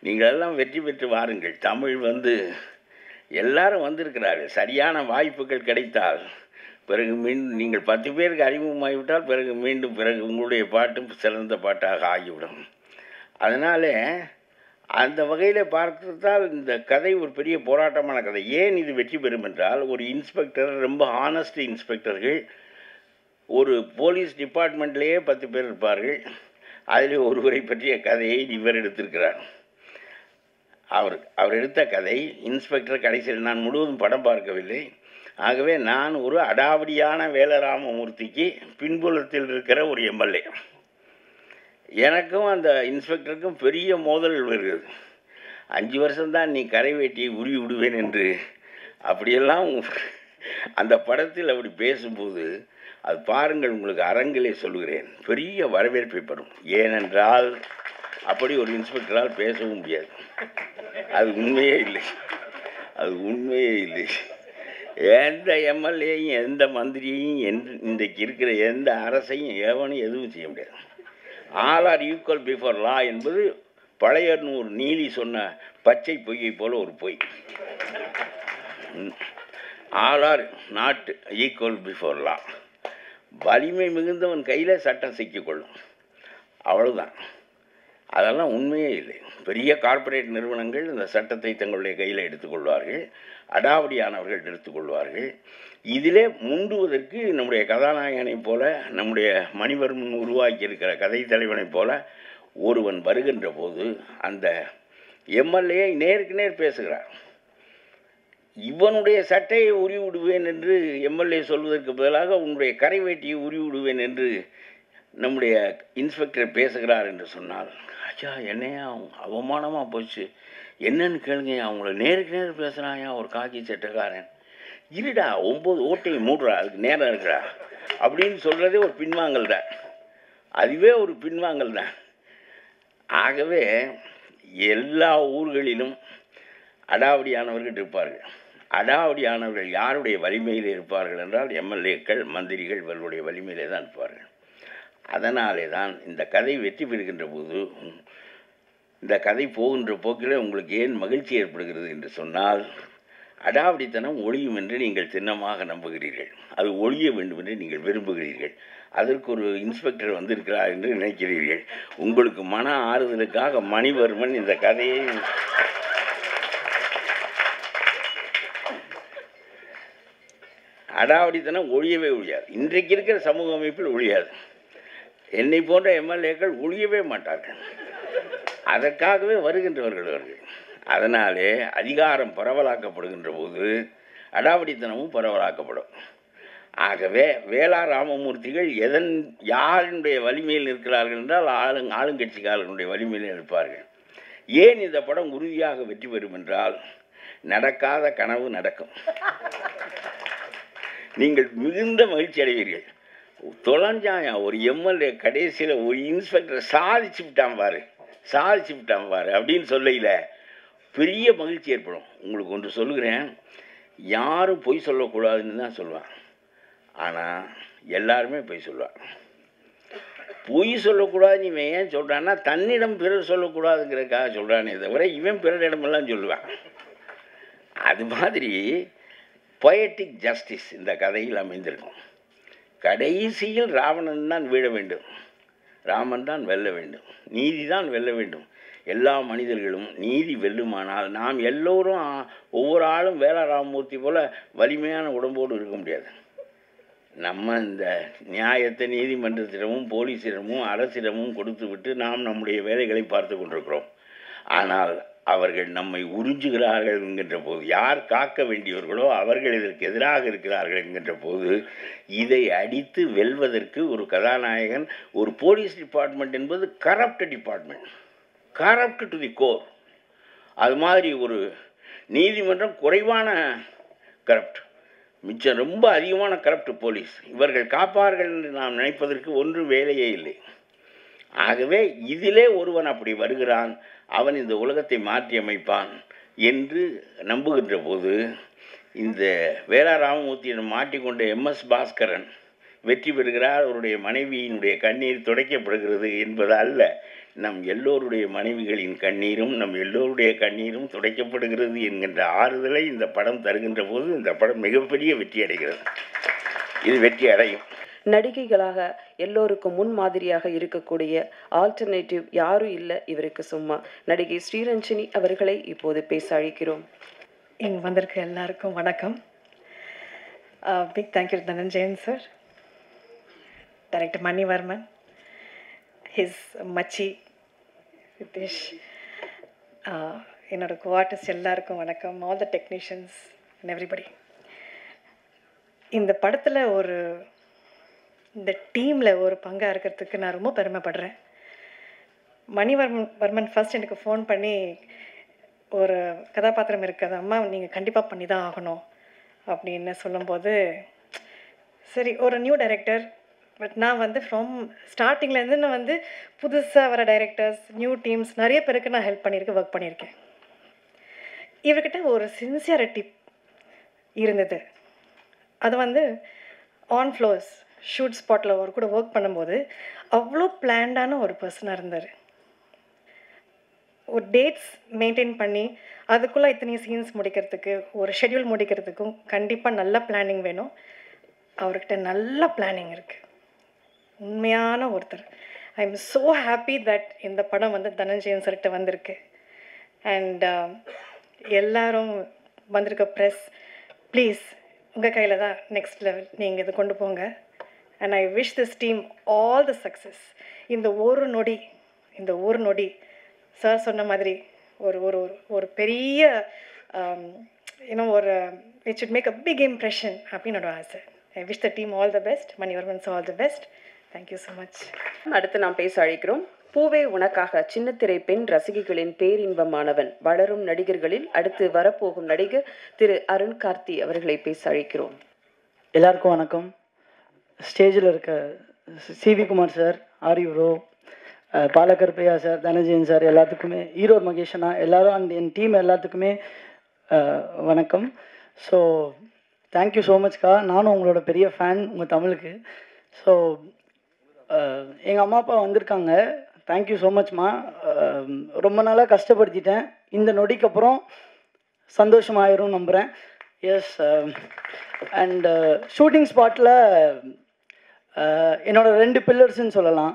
நீங்கள் எல்லாம் வெற்றி பெற்று வாருங்கள். தமிழ் எல்லாரும் வந்திருக்கிறார்கள். சரியான வாய்ப்புகள் கிடைத்தால் பிறகு மீண்டும் நீங்கள் 10 பேருக்கு அறிமுகமாகிவிட்டால் பிறகு உங்களுடைய பாட்டும் சிறந்த பாட்டாக ஆகிவிடும். அதனால் அந்த வகையில் பார்த்தால் இந்த கதை ஒரு பெரிய போராட்டமான கதை. ஏன் இது வெற்றி பெறும் என்றால், ஒரு இன்ஸ்பெக்டர், ரொம்ப ஆனஸ்ட் இன்ஸ்பெக்டர்கள், ஒரு போலீஸ் டிபார்ட்மெண்ட்லேயே 10 பேர் இருப்பார்கள். அதில் ஒருவரை பற்றிய கதையை இவர் எடுத்திருக்கிறார். அவர் எடுத்த கதை இன்ஸ்பெக்டர். கடைசியில் நான் முழுவதும் படம் பார்க்கவில்லை. ஆகவே நான் ஒரு அடாவடியான வேலராமமூர்த்திக்கு பின்புலத்தில் இருக்கிற ஒரு எம்எல்ஏ. எனக்கும் அந்த இன்ஸ்பெக்டருக்கும் பெரிய மோதல் வருகிறது. 5 வருஷம்தான் நீ கரை வேட்டியை உருவி விடுவேன் என்று அப்படியெல்லாம் அந்த படத்தில் அப்படி பேசும்போது அது பாருங்கள், உங்களுக்கு அரங்கிலே சொல்லுகிறேன், பெரிய வரவேற்பை பெறும். ஏனென்றால் அப்படி ஒரு இன்ஸ்பெக்டரால் பேசவும் முடியாது. அது உண்மையே இல்லை. எந்த எம்எல்ஏயும் எந்த மந்திரியையும் இன்றைக்கு இருக்கிற எந்த அரசையும் எவனும் எதுவும் செய்ய முடியாது. All are equal before law என்பது பழையனூர் நீலி சொன்ன பச்சை பொய்யை போல ஒரு பொய். All are not equal before law. வலிமை மிகுந்தவன் கையில் சட்டம் சிக்கிக்கொள்ளும், அவ்வளவுதான். அதெல்லாம் உண்மையே இல்லை. பெரிய கார்ப்பரேட் நிறுவனங்கள் இந்த சட்டத்தை தங்களுடைய கையில் எடுத்துக்கொள்வார்கள், அடாவடியானவர்கள் எடுத்துக்கொள்வார்கள். இதிலே முண்டுவதற்கு நம்முடைய கதாநாயகனைப் போல, நம்முடைய மணிவர்மன் உருவாக்கி இருக்கிற கதை தலைவனைப் போல ஒருவன் வருகின்ற போது அந்த எம்எல்ஏ நேருக்கு நேர் பேசுகிறார். இவனுடைய சட்டையை உருவி விடுவேன் என்று எம்எல்ஏ சொல்வதற்கு பதிலாக உன்னுடைய கரை வேட்டியை உருவி விடுவேன் என்று நம்முடைய இன்ஸ்பெக்டர் பேசுகிறார் என்று சொன்னால், ஐயா என்னையா அவமானமாக போச்சு, என்னன்னு கேளுங்க, அவங்கள நேருக்கு நேர் பேசுகிறாயா ஒரு காக்கி சட்டைக்காரன், இருடா 9 ஓட்டையை மூடுறா, அதுக்கு நேரம் இருக்கிறா அப்படின்னு சொல்கிறதே ஒரு பின்வாங்கல் தான். அதுவே ஒரு பின்வாங்கல் தான். ஆகவே எல்லா ஊர்களிலும் அடாவடியானவர்கள் இருப்பார்கள். அடாவடியானவர்கள் யாருடைய வலிமையில் இருப்பார்கள் என்றால் எம்எல்ஏக்கள், மந்திரிகள் இவர்களுடைய வலிமையிலே தான் இருப்பார்கள். அதனாலே தான் இந்த கதை வெற்றி பெறுகின்ற போது, இந்த கதை போகின்ற போக்கில் உங்களுக்கு ஏன் மகிழ்ச்சி ஏற்படுகிறது என்று சொன்னால், அடாவடித்தனம் ஒழியும் என்று நீங்கள் திண்ணமாக நம்புகிறீர்கள், அது ஒழிய வேண்டும் என்று நீங்கள் விரும்புகிறீர்கள். அதற்கு ஒரு இன்ஸ்பெக்டர் வந்திருக்கிறார் என்று நினைக்கிறீர்கள். உங்களுக்கு மன ஆறுதலுக்காக மணிவர்மன் இந்த கதையை அடாவடித்தனம் ஒழியவே ஒழியாது. இன்றைக்கு இருக்கிற சமூக அமைப்பில் ஒழியாது. என்னை போன்ற எம்எல்ஏக்கள் ஒழியவே மாட்டார்கள். அதற்காகவே வருகின்றவர்கள் அவர்கள். அதனாலே அதிகாரம் பரவலாக்கப்படுகின்ற போது அடாவடித்தனமும் பரவலாக்கப்படும். ஆகவே வேளா ராமமூர்த்திகள் யாருடைய வலிமையில் இருக்கிறார்கள் என்றால் ஆளுங்கட்சிக்காரர்களுடைய வலிமையில் இருப்பார்கள். ஏன் இந்த படம் உறுதியாக வெற்றி பெறும் என்றால், நடக்காத கனவு நடக்கும். நீங்கள் மிகுந்த மகிழ்ச்சி அடைவீர்கள். தொலைஞ்சாயா ஒரு எம்எல்ஏ கடைசியில் ஒரு இன்ஸ்பெக்டர் சாதிச்சு விட்டான் பாரு அப்படின்னு சொல்லையில் பெரிய மகிழ்ச்சி ஏற்படும். உங்களுக்கு ஒன்று சொல்லுகிறேன், யாரும் பொய் சொல்லக்கூடாதுன்னு தான் சொல்லுவான். ஆனால் எல்லாருமே பொய் சொல்லுவான். பொய் சொல்லக்கூடாதுன்னு இவன் ஏன் சொல்கிறான்னா, தன்னிடம் பிறர் சொல்லக்கூடாதுங்கிறதுக்காக சொல்கிறானே தவிர இவன் பிறரிடமெல்லாம் சொல்லுவான். அது மாதிரி பொயட்டிக் ஜஸ்டிஸ் இந்த கதையில் அமைந்திருக்கும். கடைசியில் ராவணன் தான் வீழ வேண்டும், ராமன் தான் வெல்ல வேண்டும், நீதி தான் வெல்ல வேண்டும். எல்லா மனிதர்களும் நீதி வெல்லுமானால் நாம் எல்லோரும் ஒவ்வொரு ஆளும் வேளா ராமமூர்த்தி போல் வலிமையான உடம்போடு இருக்க முடியாது. நம்ம இந்த நியாயத்தை நீதிமன்றத்திடமும் போலீஸிடமும் அரசிடமும் கொடுத்து விட்டு நாம் நம்முடைய வேலைகளை பார்த்து கொண்டிருக்கிறோம். ஆனால் அவர்கள் நம்மை உறிஞ்சுகிறார்கள் என்கின்ற போது, யார் காக்க வேண்டியவர்களோ அவர்கள் இதற்கு எதிராக இருக்கிறார்கள் என்கின்ற போது, இதை அடித்து வெல்வதற்கு ஒரு கதாநாயகன், ஒரு போலீஸ் டிபார்ட்மெண்ட் என்பது corrupt department, corrupt to the core. அது மாதிரி ஒரு நீதிமன்றம் குறைவான கரப்ட், மிச்சம் ரொம்ப அதிகமான கரப்ட் போலீஸ். இவர்கள் காப்பார்கள் என்று நாம் நினைப்பதற்கு ஒன்றும் வேலையே இல்லை. ஆகவே இதிலே ஒருவன் அப்படி வருகிறான், அவன் இந்த உலகத்தை மாற்றி அமைப்பான் என்று நம்புகின்ற போது, இந்த வேளா ராமமூர்த்தியை மாட்டிக்கொண்ட எம்எஸ் பாஸ்கரன் வெற்றி பெறுகிறார். அவருடைய மனைவியினுடைய கண்ணீர் துடைக்கப்படுகிறது என்பது அல்ல, நம் எல்லோருடைய மனைவிகளின் கண்ணீரும் நம் எல்லோருடைய கண்ணீரும் துடைக்கப்படுகிறது என்கின்ற ஆறுதலை இந்த படம் தருகின்ற போது இந்த படம் மிகப்பெரிய வெற்றி அடைகிறது. இது வெற்றி அடையும். நடிகைகளாக எல்லோருக்கும் முன்மாதிரியாக இருக்கக்கூடிய ஆல்டர்னேட்டிவ் யாரும் இல்லை இவருக்கு சும்மா. நடிகை ஸ்ரீரஞ்சனி அவர்களை இப்போது பேச அழைக்கிறோம். இங்கே வந்திருக்க எல்லாருக்கும் வணக்கம். Big thank you Dhananjayan sir, director Manivarman, his மச்சி ரிதேஷ், என்னோட கோஆர்டிஸ்ட் எல்லாருக்கும் வணக்கம், all the technicians and everybody. இந்த படத்தில் இந்த டீமில் ஒரு பங்காக இருக்கிறதுக்கு நான் ரொம்ப பெருமைப்படுறேன். மணிவர்மன் ஃபர்ஸ்ட் எனக்கு ஃபோன் பண்ணி, ஒரு கதாபாத்திரம் இருக்குது அம்மா, நீங்கள் கண்டிப்பாக பண்ணி தான் ஆகணும் அப்படின்னு சொல்லும்போது, சரி ஒரு நியூ டைரக்டர், பட் நான் ஃப்ரம் ஸ்டார்டிங்லேருந்து நான் புதுசாக வர டைரக்டர்ஸ், நியூ டீம்ஸ் நிறைய பேருக்கு நான் ஹெல்ப் பண்ணியிருக்கேன், ஒர்க் பண்ணியிருக்கேன். இவர்கிட்ட ஒரு சின்சியாரிட்டி இருந்தது. அது ஆன் ஃப்ளோர்ஸ் ஷூட் ஸ்பாட்டில் அவர் கூட ஒர்க் பண்ணும்போது அவ்வளோ பிளான்டான ஒரு பர்சனாக இருந்தார். ஒரு டேட்ஸ் மெயின்டைன் பண்ணி அதுக்குள்ளே இத்தனை சீன்ஸ் முடிக்கிறதுக்கு, ஒரு ஷெட்யூல் முடிக்கிறதுக்கும் கண்டிப்பாக நல்ல பிளானிங் வேணும். அவர்கிட்ட நல்ல பிளானிங் இருக்குது, உண்மையான ஒருத்தர். I am so happy that இந்த படம் தனஞ்சயன் சார்கிட்ட வந்திருக்கு. அண்ட் எல்லாரும் வந்திருக்க ப்ரெஸ், ப்ளீஸ் உங்கள் கையில் தான் நெக்ஸ்ட் லெவல், நீங்கள் இதை கொண்டு போங்க. And I wish this team all the success. இந்த ஒரு நொடி சார் சொன்ன மாதிரி ஒரு ஒரு ஒரு பெரிய it should make a big impression அப்படின்னு என்னோட ஆசை. I wish the team all the best. Manivarman's all the best. Thank you so much. அடுத்து நாம் பேச அழைக்கிறோம். பூவே உனக்காக சின்னத்திரை பெண் ரசிகைகளின் பேரின்பமானவன், வளரும் நடிகர்களில் அடுத்து வரப்போகும் நடிகர் திரு அருண் கார்த்தி அவர்களை பேச அழைக்கிறோம். எல்லாருக்கும் வணக்கம். ஸ்டேஜில் இருக்க C V Kumar sir, Aari bro, Balakaruppaiah sir, Dhananjayan sir, எல்லாத்துக்குமே, ஈரோடு மகேஷனா, எல்லாரும் அண்ட் என் டீம் எல்லாத்துக்குமே வணக்கம். ஸோ தேங்க்யூ ஸோ மச்க்கா. நானும் உங்களோட பெரிய ஃபேன், உங்கள் தமிழுக்கு. ஸோ எங்கள் அம்மா அப்பா வந்திருக்காங்க, தேங்க்யூ ஸோ மச்மா. ரொம்ப நாளாக கஷ்டப்படுத்திட்டேன், இந்த நொடிக்கு அப்புறம் சந்தோஷமாயிரும் நம்புகிறேன். எஸ். அண்ட் ஷூட்டிங் ஸ்பாட்டில் என்னோட 2 பில்லர்ஸ்ன்னு சொல்லலாம்.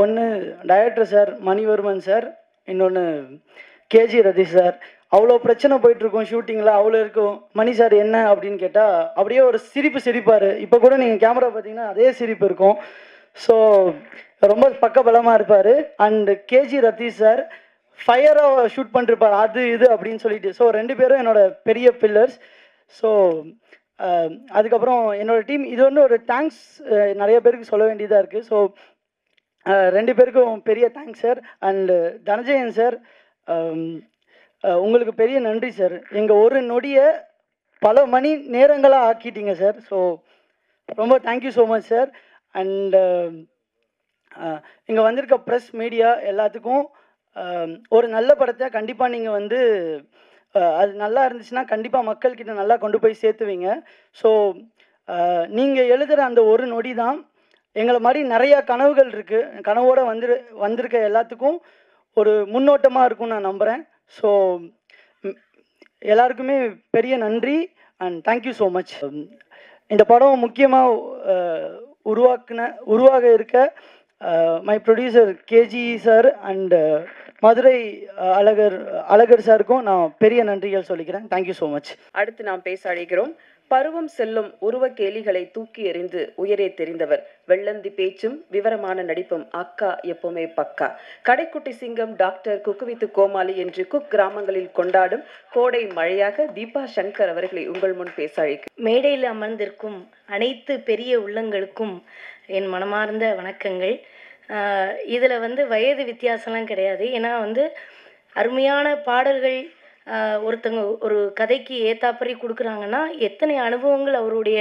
ஒன்று டைரக்டர் சார் மணிவர்மன் சார், இன்னொன்று கேஜி ரதீஷ் சார். அவ்வளோ பிரச்சனை போயிட்டுருக்கும் ஷூட்டிங்கில், அவ்வளோ இருக்கும். மணி சார் என்ன அப்படின்னு கேட்டால் அப்படியே ஒரு சிரிப்பார். இப்போ கூட நீங்கள் கேமரா பார்த்தீங்கன்னா அதே சிரிப்பு இருக்கும். ஸோ ரொம்ப பக்கபலமாக இருப்பார். அண்டு கேஜி ரதீஷ் சார் ஃபயராக ஷூட் பண்ணிருப்பார், அது இது அப்படின்னு சொல்லிட்டு. ஸோ 2 பேரும் என்னோட பெரிய பில்லர்ஸ். ஸோ அதுக்கப்புறம் என்னோடய டீம், இது வந்து ஒரு தேங்க்ஸ் நிறைய பேருக்கு சொல்ல வேண்டியதாக இருக்குது. ஸோ 2 பேருக்கும் பெரிய thanks sir. And Dhananjayan sir, உங்களுக்கு பெரிய நன்றி சார். எங்கள் ஒரு நொடியை பல மணி நேரங்களாக ஆக்கிட்டீங்க சார். ஸோ ரொம்ப thank you so much sir. And இங்கே வந்திருக்க ப்ரெஸ் மீடியா எல்லாத்துக்கும் ஒரு நல்ல படத்தை கண்டிப்பாக நீங்கள் வந்து அது நல்லா இருந்துச்சுன்னா கண்டிப்பாக மக்கள்கிட்ட நல்லா கொண்டு போய் சேர்த்துவீங்க. ஸோ நீங்கள் எழுதுகிற அந்த ஒரு நொடி தான் எங்களை மாதிரி நிறையா கனவுகள் இருக்குது, கனவோடு வந்திருக்க எல்லாத்துக்கும் ஒரு முன்னோட்டமாக இருக்கும்னு நான் நம்புகிறேன். ஸோ எல்லாருக்குமே பெரிய நன்றி அண்ட் தேங்க்யூ ஸோ மச். இந்த படம் முக்கியமாக உருவாக இருக்க my producer KG sir and Madurai Azhagar சாருக்கும் நான் பெரிய நன்றிகள் சொல்லிக்கிறேன். Thank you so much. அடுத்து நாம் பேச அழைக்கிறோம். பருவம் செல்லும் உருவ கேலிகளை தூக்கி எறிந்து உயரே தெரிந்தவர். வெள்ளந்தி பேச்சும் விவரமான நடிப்பும் அக்கா எப்பவுமே பக்கா. கடைக்குட்டி சிங்கம் டாக்டர் குக்குவித்து கோமாளி என்று குக் கிராமங்களில் கொண்டாடும் கோடை மழையாக தீபா சங்கர் அவர்களை உங்கள் முன் பேச அழைக்கிறேன். மேடையில் அமர்ந்திருக்கும் அனைத்து பெரிய உள்ளங்களுக்கும் என் மனமார்ந்த வணக்கங்கள். இதில் வந்து வயது வித்தியாசம்லாம் கிடையாது. ஏன்னா வந்து அருமையான பாடல்கள் ஒருத்தங்க ஒரு கதைக்கு ஏத்தாப்பறி கொடுக்குறாங்கன்னா எத்தனை அனுபவங்கள் அவருடைய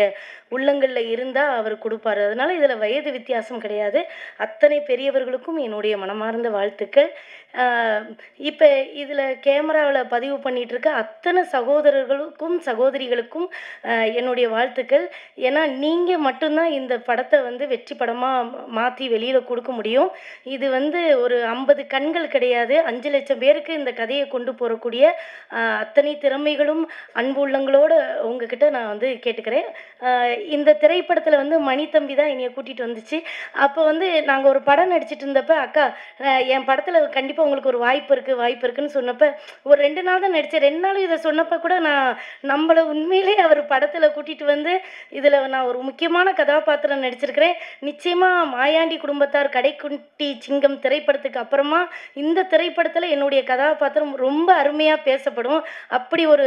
உள்ளங்களில் இருந்தால் அவர் கொடுப்பார். அதனால் இதில் வயது வித்தியாசம் கிடையாது. அத்தனை பெரியவர்களுக்கும் என்னுடைய மனமார்ந்த வாழ்த்துக்கள். இப்போ இதில் கேமராவில் பதிவு பண்ணிகிட்ருக்க அத்தனை சகோதரர்களுக்கும் சகோதரிகளுக்கும் என்னுடைய வாழ்த்துக்கள். ஏன்னா நீங்கள் மட்டும்தான் இந்த படத்தை வந்து வெற்றி படமாக மாற்றி வெளியில் கொடுக்க முடியும். இது வந்து ஒரு 50 கண்கள் கிடையாது, 5 லட்சம் பேருக்கு இந்த கதையை கொண்டு போகக்கூடிய அத்தனை திறமைகளும் அன்பு உள்ளங்களோடு உங்ககிட்ட நான் வந்து கேட்டுக்கிறேன். இந்த திரைப்படத்தில் வந்து மணி தம்பி தான் என்னைய கூட்டிகிட்டு வந்துச்சு. அப்போ வந்து நாங்கள் ஒரு படம் நடிச்சிட்டு இருந்தப்போ, அக்கா என் படத்தில் கண்டிப்பாக உங்களுக்கு ஒரு வாய்ப்பு இருக்குன்னு சொன்னப்போ, ஒரு 2 நாள் தான் நடித்தேன். 2 நாள் இதை சொன்னப்போ கூட நான் நம்மளை உண்மையிலே அவர் படத்தில் கூட்டிகிட்டு வந்து இதில் நான் ஒரு முக்கியமான கதாபாத்திரம் நடிச்சிருக்கிறேன். நிச்சயமாக மாயாண்டி குடும்பத்தார் கடைக்குட்டி சிங்கம் திரைப்படத்துக்கு அப்புறமா இந்த திரைப்படத்தில் என்னுடைய கதாபாத்திரம் ரொம்ப அருமையாக பேசப்படும். அப்படி ஒரு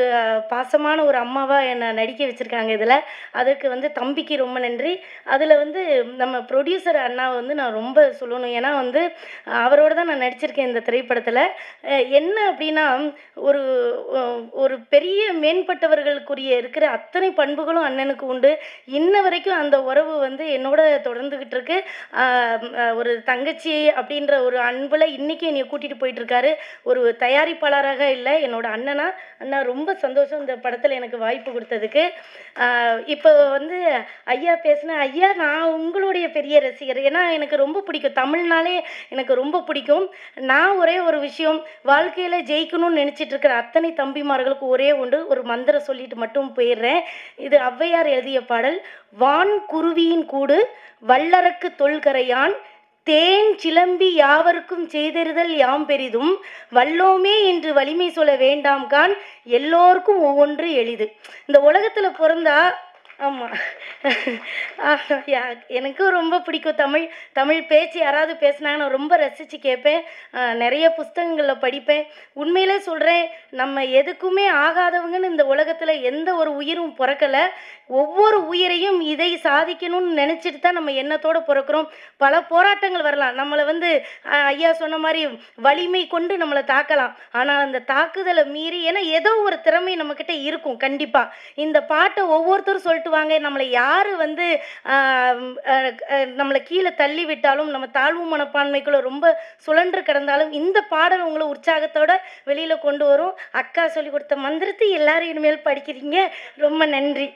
பாசமான ஒரு அம்மாவாக என்னை நடிக்க வச்சுருக்காங்க இதில். அதுக்கு வந்து தம்பிக்கு ரொம்ப நன்றி. அதில் வந்து நம்ம ப்ரொடியூசர் அண்ணாவை வந்து நான் ரொம்ப சொல்லணும். ஏன்னா வந்து அவரோட தான் நான் நடிச்சிருக்கேன் இந்த திரைப்படத்தில். என்ன அப்படின்னா ஒரு ஒரு பெரிய மேம்பட்டவர்களுக்குரிய இருக்கிற அத்தனை பண்புகளும் அண்ணனுக்கு உண்டு. இன்ன வரைக்கும் அந்த உறவு வந்து என்னோட தொடர்ந்துக்கிட்டு இருக்கு. ஒரு தங்கச்சி அப்படின்ற ஒரு அன்பில் இன்றைக்கி என்னை கூட்டிகிட்டு போயிட்டுருக்காரு. ஒரு தயாரிப்பாளராக இல்லை, என்னோட அண்ணனா. அண்ணா ரொம்ப சந்தோஷம் இந்த படத்தில் எனக்கு வாய்ப்பு கொடுத்ததுக்கு. இப்போ வந்து ஐயா பேசினேன். ஐயா நான் உங்களுடைய பெரிய ரசிகர். ஏன்னா எனக்கு ரொம்ப பிடிக்கும், தமிழ்னாலே எனக்கு ரொம்ப பிடிக்கும். நான் ஒரே ஒரு விஷயம், வாழ்க்கையில் ஜெயிக்கணும்னு நினச்சிட்டு இருக்கிற அத்தனை தம்பிமார்களுக்கு ஒரே ஒன்று, ஒரு மந்திரம் சொல்லிட்டு மட்டும் போயிடுறேன். இது ஔவையார் எழுதிய பாடல். வான் குருவியின் கூடு வல்லரக்கு தொல்கரையான் தேன் சிலம்பி யாவருக்கும் செய்தெறிதல் யாம் பெரிதும் வல்லோமே என்று வலிமை சொல்ல வேண்டாம் கான் எல்லோருக்கும் ஒவ்வொன்று எளிது. இந்த உலகத்தில் பிறந்தா ஆமாம் எனக்கும் ரொம்ப பிடிக்கும் தமிழ் பேச்சு. யாராவது பேசினாங்க நான் ரொம்ப ரசித்து கேட்பேன். நிறைய புஸ்தகங்களில் படிப்பேன். உண்மையிலே சொல்கிறேன், நம்ம எதுக்குமே ஆகாதவங்கன்னு இந்த உலகத்தில் எந்த ஒரு உயிரும் பிறக்கலை. ஒவ்வொரு உயிரையும் இதை சாதிக்கணும்னு நினச்சிட்டு தான் நம்ம எண்ணத்தோடு பிறக்கிறோம். பல போராட்டங்கள் வரலாம், நம்மளை வந்து ஐயா சொன்ன மாதிரி வலிமை கொண்டு நம்மளை தாக்கலாம். ஆனால் அந்த தாக்குதலை மீறி, ஏன்னா ஏதோ ஒரு திறமை நம்மக்கிட்ட இருக்கும் கண்டிப்பாக. இந்த பாட்டை ஒவ்வொருத்தரும் சொல்லிட்டு வாங்க, நம்மளை யார் வந்து நம்மளை கீழே தள்ளி விட்டாலும், நம்ம தாழ்வு மனப்பான்மைக்குள்ள ரொம்ப சுழன்று கிடந்தாலும் இந்த பாடல் உங்களை உற்சாகத்தோட வெளியில் கொண்டு வரும். அக்கா சொல்லி கொடுத்த மந்திரத்தை எல்லாரும் இனிமேல் படிக்கிறீங்க. ரொம்ப நன்றி.